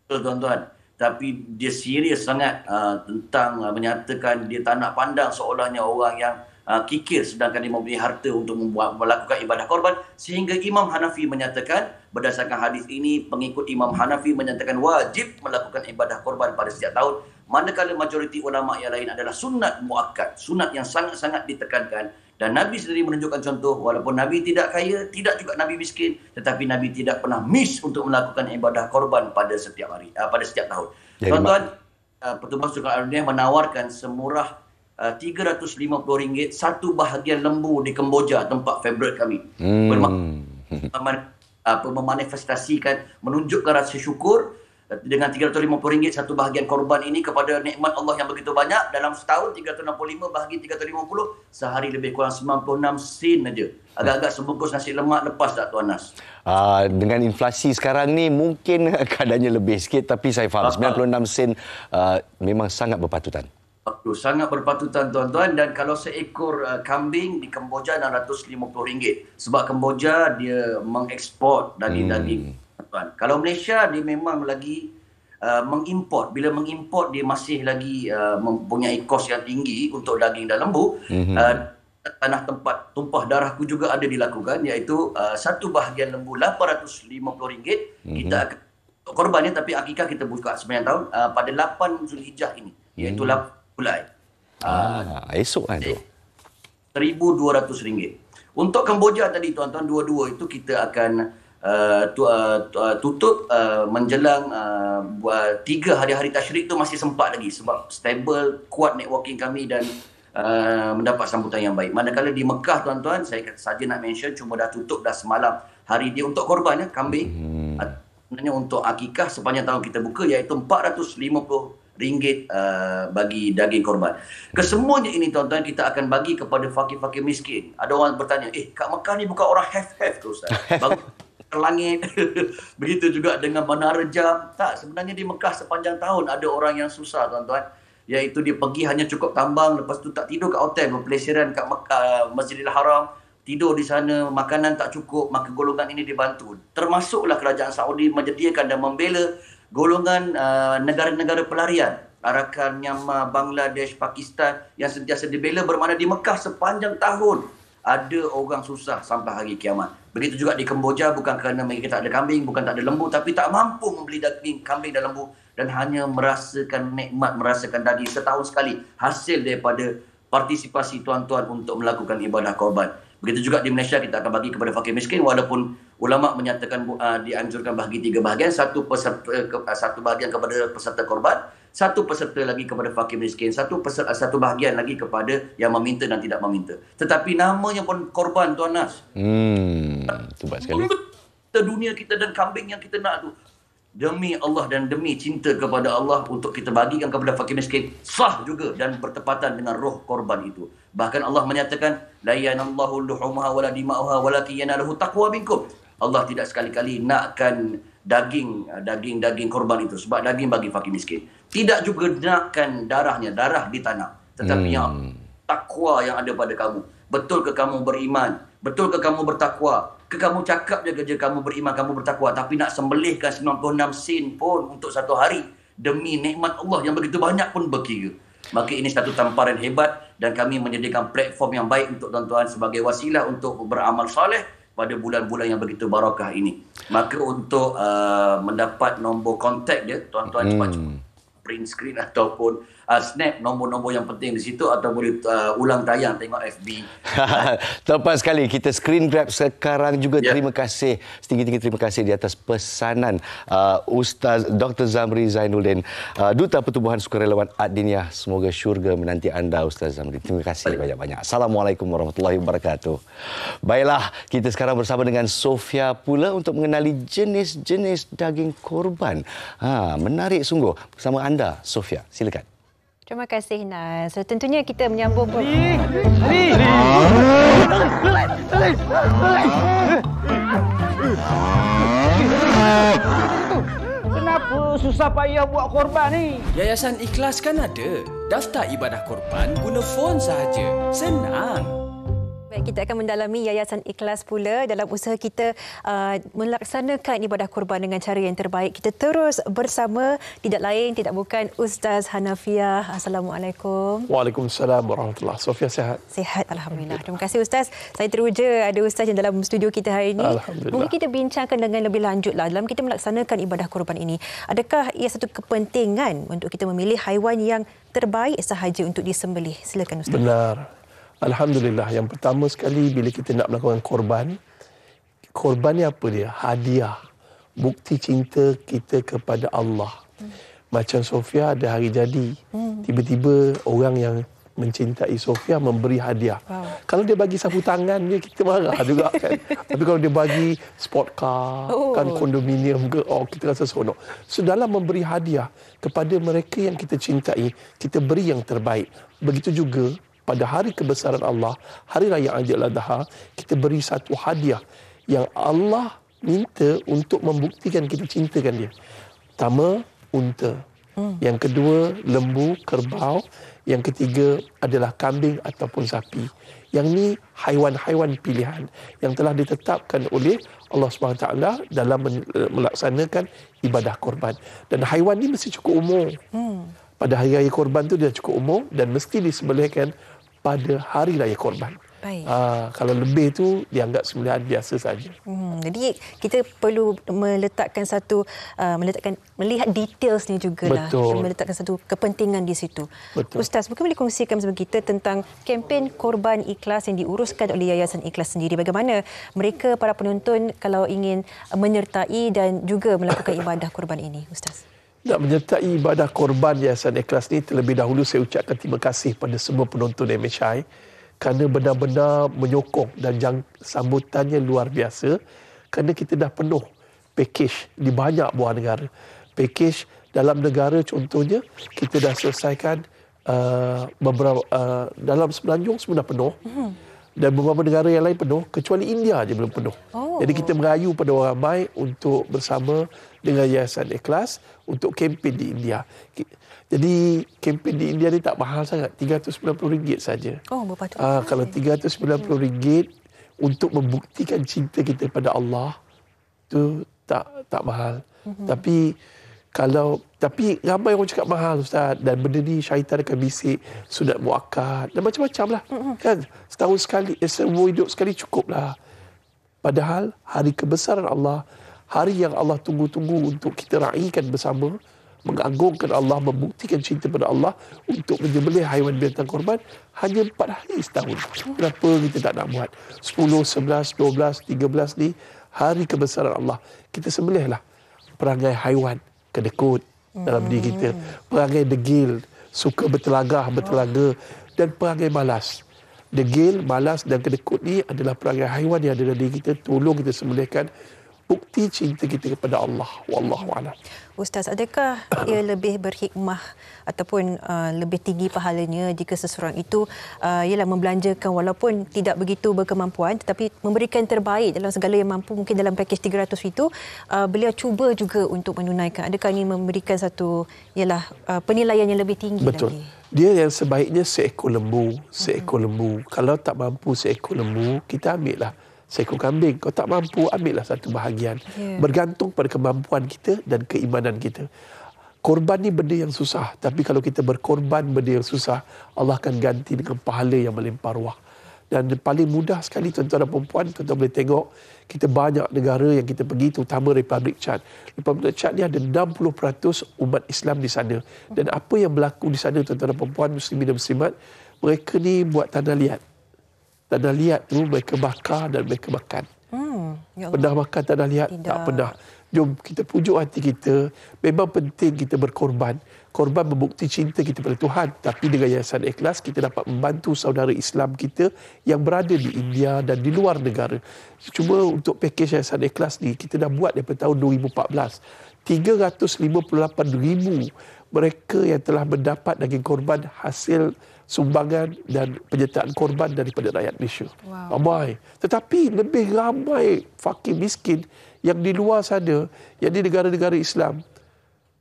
tuan-tuan, tapi dia serius sangat tentang menyatakan dia tak nak pandang seolahnya orang yang kikir sedangkan dia mempunyai harta untuk melakukan ibadah korban, sehingga Imam Hanafi menyatakan, berdasarkan hadis ini pengikut Imam Hanafi menyatakan wajib melakukan ibadah korban pada setiap tahun, manakala majoriti ulama yang lain adalah sunat muakkad, sunat yang sangat-sangat ditekankan. Dan Nabi sendiri menunjukkan contoh, walaupun Nabi tidak kaya, tidak juga Nabi miskin, tetapi Nabi tidak pernah miss untuk melakukan ibadah korban pada setiap hari, pada setiap tahun. Tuan-tuan, Pertubuhan Sukan Al-Dunia menawarkan semurah RM350 satu bahagian lembu di Kemboja, tempat favorit kami. Memanifestasikan, menunjukkan rasa syukur dengan RM350 satu bahagian korban ini kepada nikmat Allah yang begitu banyak. Dalam setahun 365 bahagi 350, sehari lebih kurang 96 sen saja. Agak-agak sebungkus nasi lemak lepas tak Tuan Nas? Dengan inflasi sekarang ni mungkin keadaannya lebih sikit, tapi saya faham 96 sen memang sangat berpatutan. Sangat berpatutan tuan-tuan. Dan kalau seekor kambing di Kemboja RM650, sebab Kemboja dia mengeksport daging-daging. Kalau Malaysia dia memang lagi mengimport. Bila mengimport dia masih lagi mempunyai kos yang tinggi untuk daging dan lembu. Tanah tempat tumpah darahku juga ada dilakukan, iaitu satu bahagian lembu RM850. Kita akan korbannya, tapi akikah kita buka sepanjang tahun pada 8 Zulhijjah ini, iaitu 8 bulan. Esok kan tu. RM1,200. Untuk Kemboja tadi tuan-tuan, dua-dua itu kita akan tutup menjelang 3 hari-hari tasyrik tu masih sempat lagi sebab stable, kuat networking kami dan mendapat sambutan yang baik. Manakala di Mekah tuan-tuan, saya saja nak mention cuma dah tutup dah semalam hari dia untuk korban kambing. Sebenarnya untuk akikah sepanjang tahun kita buka, iaitu RM450 bagi daging korban. Kesemuanya ini tuan-tuan kita akan bagi kepada fakir-fakir miskin. Ada orang bertanya, kat Mekah ni bukan orang have-have ke Ustaz? Langit. Begitu juga dengan Menara Jam. Tak, sebenarnya di Mekah sepanjang tahun ada orang yang susah tuan-tuan, iaitu dia pergi hanya cukup tambang, lepas tu tak tidur kat hotel, berpelesiran kat Masjidil Haram, tidur di sana, makanan tak cukup, maka golongan ini dibantu. Termasuklah kerajaan Saudi menyediakan dan membela golongan negara-negara pelarian, Arakan, Myanmar, Bangladesh, Pakistan yang sentiasa dibela, bermakna di Mekah sepanjang tahun ada orang susah sampai hari kiamat. Begitu juga di Kemboja, bukan kerana mereka tak ada kambing, bukan tak ada lembu, tapi tak mampu membeli daging kambing dan lembu dan hanya merasakan nikmat, merasakan daging setahun sekali, hasil daripada partisipasi tuan-tuan untuk melakukan ibadah korban. Begitu juga di Malaysia kita akan bagi kepada fakir miskin, walaupun ulama menyatakan dianjurkan bahagi 3 bahagian, satu bahagian kepada peserta korban, satu peserta lagi kepada fakir miskin, satu bahagian lagi kepada yang meminta dan tidak meminta. Tetapi namanya pun korban Tuan Nas. Tepat sekali. Dunia kita dan kambing yang kita nak tu, demi Allah dan demi cinta kepada Allah untuk kita bagikan kepada fakir miskin, sah juga dan bertepatan dengan roh korban itu. Bahkan Allah menyatakan, la yanallahu luhumaha wala dima'uha walakin yanaluhu taqwa minkum. Allah tidak sekali-kali nakkan daging korban itu, sebab daging bagi fakir miskin. Tidak juga nakkan darahnya, darah ditanam. Tetapi yang takwa yang ada pada kamu. Betul ke kamu beriman? Betul ke kamu bertakwa? Ke kamu cakap je kamu beriman, kamu bertakwa, tapi nak sembelihkan 96 sen pun untuk satu hari demi nikmat Allah yang begitu banyak pun berkira. Maka ini satu tamparan hebat dan kami menyediakan platform yang baik untuk tuan-tuan sebagai wasilah untuk beramal soleh pada bulan-bulan yang begitu barakah ini. Maka untuk mendapat nombor kontak dia, tuan-tuan cepat-cepat print screen ataupun snap nombor-nombor yang penting di situ, atau boleh ulang tayang tengok FB. Tepat sekali, kita screen grab sekarang juga. Terima kasih, setinggi-tinggi terima kasih di atas pesanan Ustaz Dr. Zamri Zainuddin, Duta Pertubuhan Sukarelawan Ad-Diniyah. Semoga syurga menanti anda Ustaz Zamri. Terima kasih banyak-banyak. Assalamualaikum warahmatullahi wabarakatuh. Baiklah, kita sekarang bersama dengan Sofia pula untuk mengenali jenis-jenis daging korban. Menarik sungguh. Bersama anda Sofia, silakan. Terima kasih Nas. Tentunya kita menyambung Tenang Kenapa susah payah buat korban ni? Yayasan Ikhlas kan ada. Daftar ibadah korban guna phone sahaja. Senang. Baik, kita akan mendalami Yayasan Ikhlas pula dalam usaha kita melaksanakan ibadah korban dengan cara yang terbaik. Kita terus bersama, tidak lain, tidak bukan Ustaz Hanafiah. Assalamualaikum. Waalaikumsalam warahmatullahi wabarakatuh. Sofia sihat? Sihat, Alhamdulillah. Terima kasih Ustaz. Saya teruja ada Ustaz yang dalam studio kita hari ini. Mungkin kita bincangkan dengan lebih lanjutlah dalam kita melaksanakan ibadah korban ini. Adakah ia satu kepentingan untuk kita memilih haiwan yang terbaik sahaja untuk disembelih? Silakan Ustaz. Benar. Alhamdulillah. Yang pertama sekali bila kita nak melakukan korban ni apa dia? Hadiah. Bukti cinta kita kepada Allah. Macam Sofia ada hari jadi. Tiba-tiba orang yang mencintai Sofia memberi hadiah. Kalau dia bagi sapu tangan dia, kita marah juga kan. Tapi kalau dia bagi sport car, kan kondominium ke, kita rasa seronok. So dalam memberi hadiah kepada mereka yang kita cintai, kita beri yang terbaik. Begitu juga pada hari kebesaran Allah, Hari Raya Aidil Adha, kita beri satu hadiah yang Allah minta untuk membuktikan kita cintakan dia. Pertama, unta. Yang kedua, lembu, kerbau. Yang ketiga adalah kambing ataupun sapi. Yang ni haiwan-haiwan pilihan yang telah ditetapkan oleh Allah SWT dalam melaksanakan ibadah korban. Dan haiwan ni mesti cukup umur. Pada hari raya korban tu dia cukup umur dan mesti disembelihkan pada hari raya korban. Kalau lebih tu dianggap sembelihan biasa saja. Jadi kita perlu meletakkan melihat detailsnya jugalah. Meletakkan satu kepentingan di situ. Betul. Ustaz, mungkin boleh kongsikan bersama kita tentang kempen Korban Ikhlas yang diuruskan oleh Yayasan Ikhlas sendiri. Bagaimana mereka para penonton kalau ingin menyertai dan juga melakukan ibadah korban ini, Ustaz? Nak menyertai ibadah korban Yayasan Ikhlas ni, terlebih dahulu saya ucapkan terima kasih pada semua penonton MHI kerana benar-benar menyokong dan sambutannya luar biasa kerana kita dah penuh pakej di banyak buah negara. Pakej dalam negara contohnya kita dah selesaikan beberapa dalam Semenanjung semua dah penuh. Dan beberapa negara yang lain penuh, kecuali India je belum penuh. Jadi kita merayu pada orang ramai untuk bersama dengan Yayasan Ikhlas untuk kempen di India. Jadi kempen di India ni tak mahal sangat, RM390 saja. Berapa tu? Kalau RM390 untuk membuktikan cinta kita pada Allah, tu tak mahal. Tapi ramai orang cakap mahal, Ustaz, dan benda ni syaitan akan bisik sunat muakkad dan macam-macam lah. Kan? Setahun sekali, seumur hidup sekali cukuplah. Padahal hari kebesaran Allah, hari yang Allah tunggu-tunggu untuk kita raikan bersama, mengagungkan Allah, membuktikan cinta pada Allah untuk menyembelih haiwan binatang korban hanya 4 hari setahun. Kenapa kita tak nak buat 10, 11, 12, 13 ni hari kebesaran Allah? Kita sembelihlah perangai haiwan kedekut dalam diri kita, perangai degil, suka bertelaga, dan perangai malas. Degil, malas dan kedekut ni adalah perangai haiwan yang ada dalam diri kita. Tolong kita sembelihkan bukti cinta kita kepada Allah. Wallahu a'lam. Ustaz, adakah ia lebih berhikmah ataupun lebih tinggi pahalanya jika seseorang itu ialah membelanjakan walaupun tidak begitu berkemampuan tetapi memberikan terbaik dalam segala yang mampu, mungkin dalam pakej 300 itu beliau cuba juga untuk menunaikan. Adakah ini memberikan satu penilaian yang lebih tinggi? Betul. Lagi? Dia yang sebaiknya seekor lembu. Kalau tak mampu seekor lembu, kita ambil lah seekor kambing. Kalau tak mampu, ambillah satu bahagian. Bergantung pada kemampuan kita dan keimanan kita. Korban ni benda yang susah. Tapi kalau kita berkorban benda yang susah, Allah akan ganti dengan pahala yang melimpah ruah. Dan paling mudah sekali tuan-tuan dan perempuan, tuan-tuan boleh tengok, kita banyak negara yang kita pergi, terutama Republic Chad. Republic Chad ni ada 60% umat Islam di sana. Dan apa yang berlaku di sana, tuan-tuan dan perempuan, muslimin dan muslimat, mereka ni buat tanah liat. Tanah liat tu mereka bakar dan mereka makan. Pernah makan tanah liat? Tak pernah. Jom kita pujuk hati kita. Memang penting kita berkorban. Korban membukti cinta kita pada Tuhan. Tapi dengan Yayasan Ikhlas, kita dapat membantu saudara Islam kita yang berada di India dan di luar negara. Cuma untuk pakej Yayasan Ikhlas ni, kita dah buat daripada tahun 2014. 358,000 mereka yang telah mendapat daging korban hasil sumbangan dan penyertaan korban daripada rakyat Malaysia. Ramai. Tetapi lebih ramai fakir miskin yang di luar sana, yang di negara-negara Islam.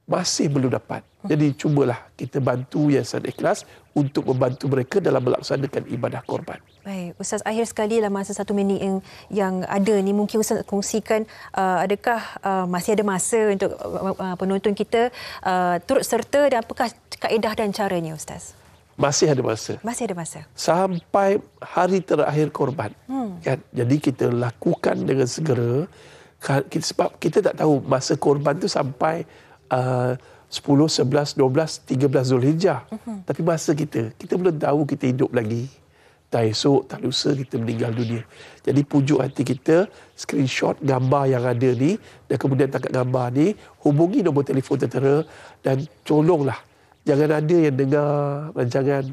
masih belum dapat. Jadi cubalah kita bantu Yayasan Ikhlas untuk membantu mereka dalam melaksanakan ibadah korban. Baik, Ustaz, akhir sekali dalam masa 1 minit yang ada ni, mungkin Ustaz kongsikan adakah masih ada masa untuk penonton kita turut serta dan apakah kaedah dan caranya, Ustaz? Masih ada masa. Masih ada masa. Sampai hari terakhir korban. Kan? Jadi kita lakukan dengan segera. Sebab kita tak tahu masa korban tu sampai 10, 11, 12, 13 Zulhijjah. Tapi masa kita belum tahu kita hidup lagi. Tak esok, tak lusa kita meninggal dunia. Jadi pujuk hati kita, screenshot gambar yang ada ni dan kemudian tangkap gambar ni, hubungi nombor telefon tentera dan tolonglah. Jangan ada yang dengar rancangan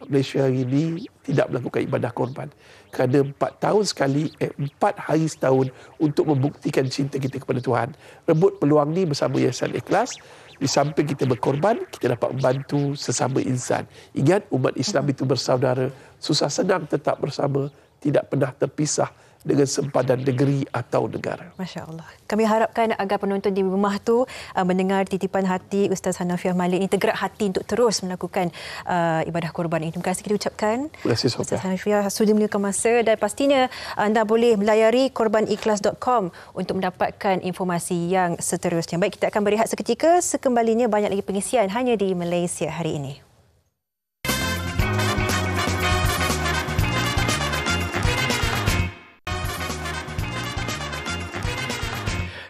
Malaysia hari ini tidak melakukan ibadah korban. Kerana 4 tahun sekali, 4 hari setahun untuk membuktikan cinta kita kepada Tuhan. Rebut peluang ni bersama Yayasan Ikhlas. Di samping kita berkorban, kita dapat membantu sesama insan. Ingat, umat Islam itu bersaudara. Susah senang tetap bersama, tidak pernah terpisah dengan sempadan negeri atau negara. Masya Allah. Kami harapkan agar penonton di rumah tu mendengar titipan hati Ustaz Hanafiah Malik ini, tergerak hati untuk terus melakukan ibadah korban ini. Terima kasih kita ucapkan. Terima kasih, Ustaz Hanafiah sudah menyediakan masa dan pastinya anda boleh melayari korbanikhlas.com untuk mendapatkan informasi yang seterusnya. Baik, kita akan berehat seketika. Sekembalinya banyak lagi pengisian hanya di Malaysia hari ini.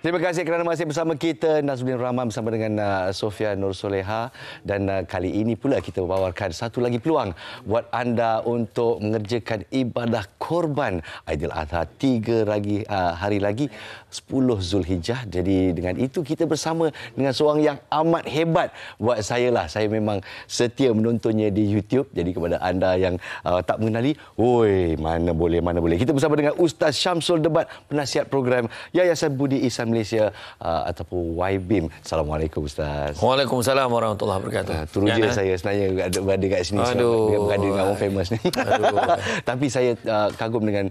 Terima kasih kerana masih bersama kita. Nazmuddin Rahman bersama dengan Sofia Nur Soleha. Dan kali ini pula kita bawakan satu lagi peluang buat anda untuk mengerjakan ibadah korban Aidiladha 3 hari lagi 10 Zulhijjah. Jadi dengan itu kita bersama dengan seorang yang amat hebat buat saya lah. Saya memang setia menontonnya di YouTube. Jadi kepada anda yang tak mengenali, oi, mana boleh. Kita bersama dengan Ustaz Syamsul Debat, penasihat program Yayasan Budi Ihsan Malaysia ataupun YBIM. Assalamualaikum, Ustaz. Waalaikumsalam warahmatullahi wabarakatuh. Teruja saya sebenarnya berada kat sini. Berada dengan orang famous ni. Tapi saya kagum dengan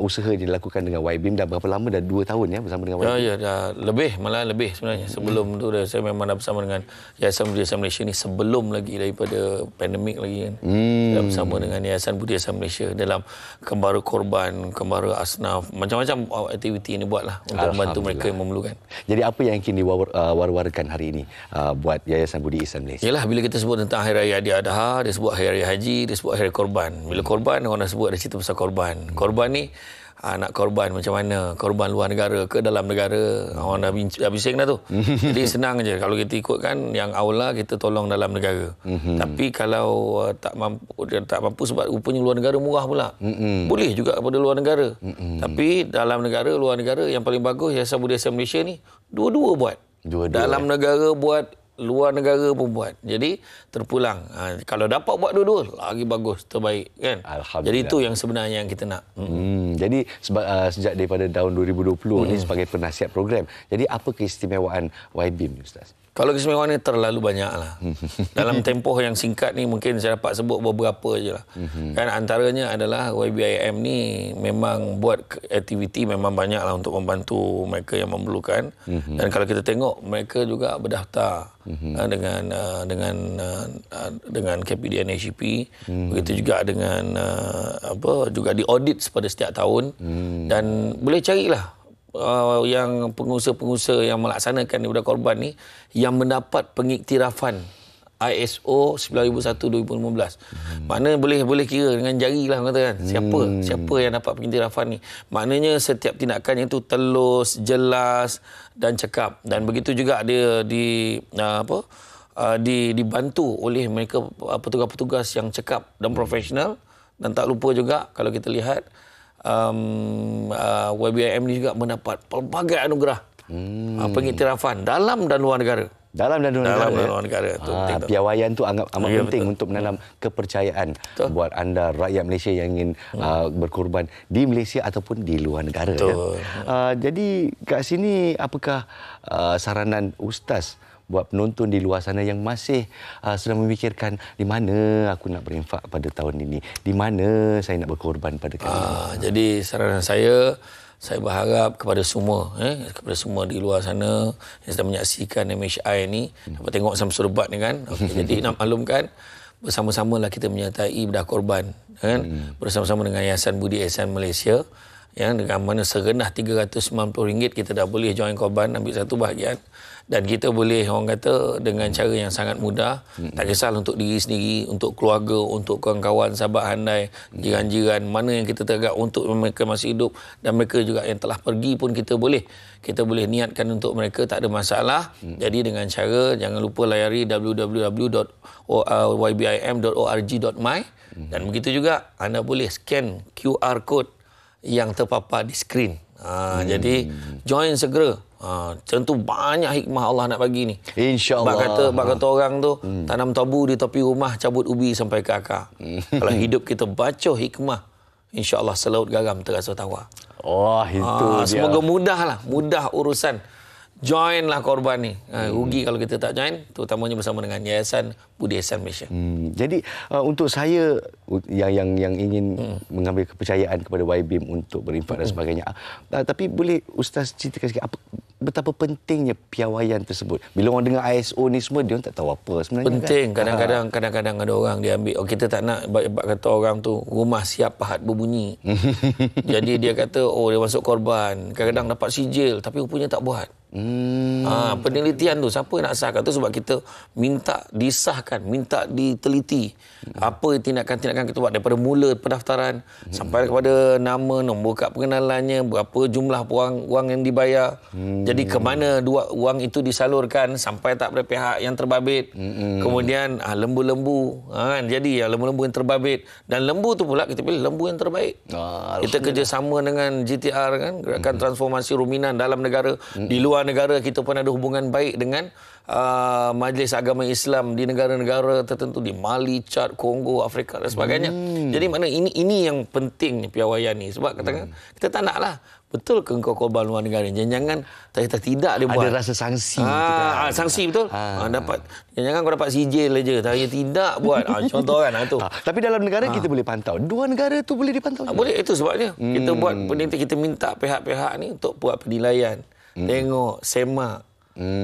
usaha yang dilakukan dengan YBIM. Dah berapa lama? Dah 2 tahun ya bersama dengan YBIM? Ya, dah malah lebih sebenarnya. Sebelum tu saya memang dah bersama dengan Yayasan Budi Ihsan Malaysia ni sebelum lagi daripada pandemik lagi kan. Dah bersama dengan Yayasan Budi Ihsan Malaysia dalam kembara korban, kembara asnaf, macam-macam aktiviti ni buatlah untuk membantu mereka yang memerlukan. Jadi apa yang ingin diwar-warkan hari ini buat Yayasan Budi Ihsan Malaysia? Yalah, bila kita sebut tentang Hari Raya Aidiladha, dia sebut Hari Raya Haji, dia sebut Hari Korban. Bila korban, orang dah sebut ada cerita pasal korban. Korban ni nak korban macam mana? Korban luar negara ke dalam negara? Orang dah bising dah tu. Jadi senang je. Kalau kita ikutkan yang aula kita tolong dalam negara. Tapi kalau tak mampu sebab rupanya luar negara murah pula. Boleh juga kepada luar negara. Tapi dalam negara, luar negara yang paling bagus Yayasan Budi Ihsan Malaysia ni dua-dua buat. Dalam negara buat, luar negara pun buat. Jadi terpulang. Kalau dapat buat dua-dua, lagi bagus, terbaik kan. Alhamdulillah. Jadi itu yang sebenarnya yang kita nak. Jadi sejak daripada tahun 2020 ni sebagai penasihat program. Jadi apa keistimewaan YBIM, Ustaz? Kalau keistimewaan ni terlalu banyak lah. Dalam tempoh yang singkat ni mungkin saya dapat sebut beberapa je lah. Kan antaranya adalah YBIM ni memang buat aktiviti memang banyak lah untuk membantu mereka yang memerlukan. Dan kalau kita tengok mereka juga berdaftar dengan KPDN HEP. Begitu juga dengan juga diaudit pada setiap tahun. Dan boleh carilah yang pengusaha-pengusaha yang melaksanakan ibadah korban ni yang mendapat pengiktirafan ISO 9001-2015. Maknanya boleh kira dengan jari lah kata kan. Siapa yang dapat pengiktirafan ni. Maknanya setiap tindakannya itu telus, jelas dan cekap. Dan begitu juga dia dibantu oleh mereka petugas-petugas yang cekap dan profesional. Dan tak lupa juga kalau kita lihat YBIM ni juga mendapat pelbagai anugerah pengiktirafan dalam dan luar negara. Dalam dan luar negara. Piawaian tu amat penting untuk menanam kepercayaan buat anda rakyat Malaysia yang ingin berkorban di Malaysia ataupun di luar negara. Jadi kat sini apakah saranan Ustaz buat penonton di luar sana yang masih sedang memikirkan di mana aku nak berinfak pada tahun ini, di mana saya nak berkorban pada kali ini? Jadi saranan saya saya berharap kepada semua di luar sana yang sedang menyaksikan MHI ni dapat tengok Samsul Debat ni kan. Jadi nak maklumkan bersama-samalah kita menyertai bedah korban kan, bersama-sama dengan Yayasan Budi Ihsan Malaysia yang dengan mana serendah RM390 kita dah boleh join korban, ambil satu bahagian, dan kita boleh orang kata dengan cara yang sangat mudah, tak kisah untuk diri sendiri, untuk keluarga, untuk kawan-kawan, sahabat handai, jiran-jiran mana yang kita tegak untuk mereka masih hidup dan mereka juga yang telah pergi pun kita boleh niatkan untuk mereka, tak ada masalah. Jadi dengan cara jangan lupa layari www.ybim.org.my dan begitu juga anda boleh scan QR code yang terpapar di skrin. Jadi join segera. Tentu banyak hikmah Allah nak bagi ni. InsyaAllah. Bak kata orang tu tanam tabu di tepi rumah, cabut ubi sampai ke akar. Kalau hidup kita baca hikmah, insya-Allah selaut garam terasa tawar. Oh, itu dia. Semoga mudah urusan. Joinlah korban ni. Rugi kalau kita tak join, terutamanya bersama dengan Yayasan Budi Ihsan Malaysia. Jadi untuk saya yang ingin mengambil kepercayaan kepada YBIM untuk berinfak dan sebagainya, tapi boleh Ustaz ceritakan sikit betapa pentingnya piawaian tersebut. Bila orang dengar ISO ni semua, dia tak tahu apa sebenarnya. Penting. Kan? Kadang-kadang ada orang dia ambil, kita tak nak kata orang tu rumah siap pahat berbunyi. Jadi dia kata dia masuk korban, kadang-kadang dapat sijil tapi rupanya tak buat. Penelitian tu siapa nak sahkan tu, sebab kita minta disahkan, minta diteliti apa tindakan-tindakan kita buat daripada mula pendaftaran sampai kepada nama, nombor kad pengenalannya, berapa jumlah wang yang dibayar, jadi ke mana wang itu disalurkan sampai tak pada pihak yang terbabit. Kemudian lembu-lembu jadi lembu-lembu yang terbabit, dan lembu tu pula kita pilih lembu yang terbaik. Kita kerjasama dengan GTR kan, Gerakan Transformasi Ruminan dalam negara. Di luar negara kita pun ada hubungan baik dengan Majlis Agama Islam di negara-negara tertentu, di Mali, Chad, Kongo, Afrika dan sebagainya. Jadi mana ini yang penting piawaian ni, sebab katakan kita tak naklah betul ke engkau korban luar negara, jangan tidak dia buat. Ada rasa sangsi. Sangsi betul. Dapat jangan kau dapat sijil aja, tidak buat. Contoh kan tu. Tapi dalam negara kita boleh pantau. Dua negara tu boleh dipantau. Boleh, itu sebabnya kita buat penelitian, kita minta pihak-pihak ni untuk buat penilaian. Tengok, semak,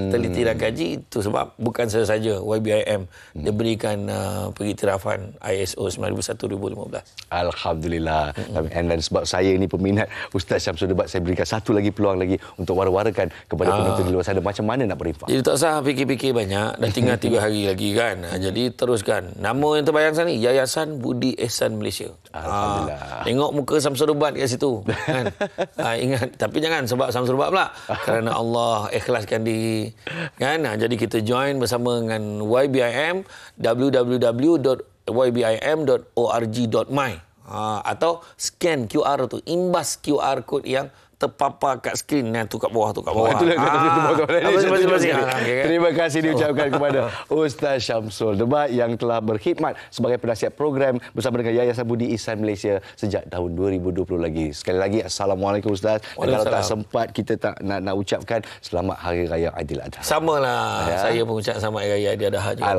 teliti dan kaji. Itu sebab bukan saja YBIM dia berikan pengiktirafan ISO 9001-2015. Alhamdulillah. Dan sebab saya ni peminat Ustaz Samsul Debat, saya berikan satu lagi peluang lagi untuk wara-warakan kepada penonton di luar sana macam mana nak berinfak. Jadi tak usah fikir-fikir banyak, dah tinggal 3 hari lagi kan. Jadi teruskan. Nama yang terbayang sana ni Yayasan Budi Ihsan Malaysia. Alhamdulillah. Tengok muka Samsul Debat kat situ kan. Ingat, tapi jangan sebab Samsul Debat pula, kerana Allah ikhlaskan diri kan. Jadi kita join bersama dengan YBIM, www.ybim.org.my atau scan QR tu, imbas QR code yang terpapar kat skrin tu kat bawah. Terima kasih diucapkan kepada Ustaz Samsul Debat yang telah berkhidmat sebagai penasihat program bersama dengan Yayasan Budi Ihsan Malaysia sejak tahun 2020 lagi. Sekali lagi Assalamualaikum Ustaz. Dan kalau tak sempat kita tak nak ucapkan selamat Hari Raya Aidiladha. Samalah. Saya pun ucap selamat Hari Raya Aidiladha juga.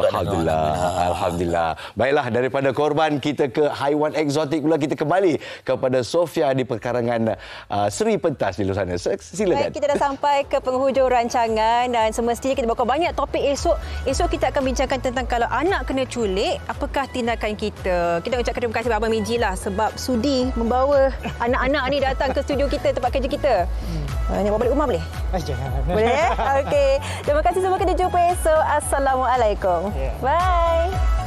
Alhamdulillah. Baiklah, daripada korban kita ke haiwan eksotik pula, kita kembali kepada Sofia di perkarangan Seri Pentas di luar sana. Silakan. Baik, kita dah sampai ke penghujung rancangan dan semestinya kita bakal banyak topik esok. Esok kita akan bincangkan tentang kalau anak kena culik, apakah tindakan kita. Kita ucapkan terima kasih kepada Abang Miji lah sebab sudi membawa anak-anak ni datang ke studio kita, tempat kerja kita. Nak bawa balik rumah boleh? Boleh? Okey. Terima kasih semua, kita jumpa esok. Assalamualaikum. Bye.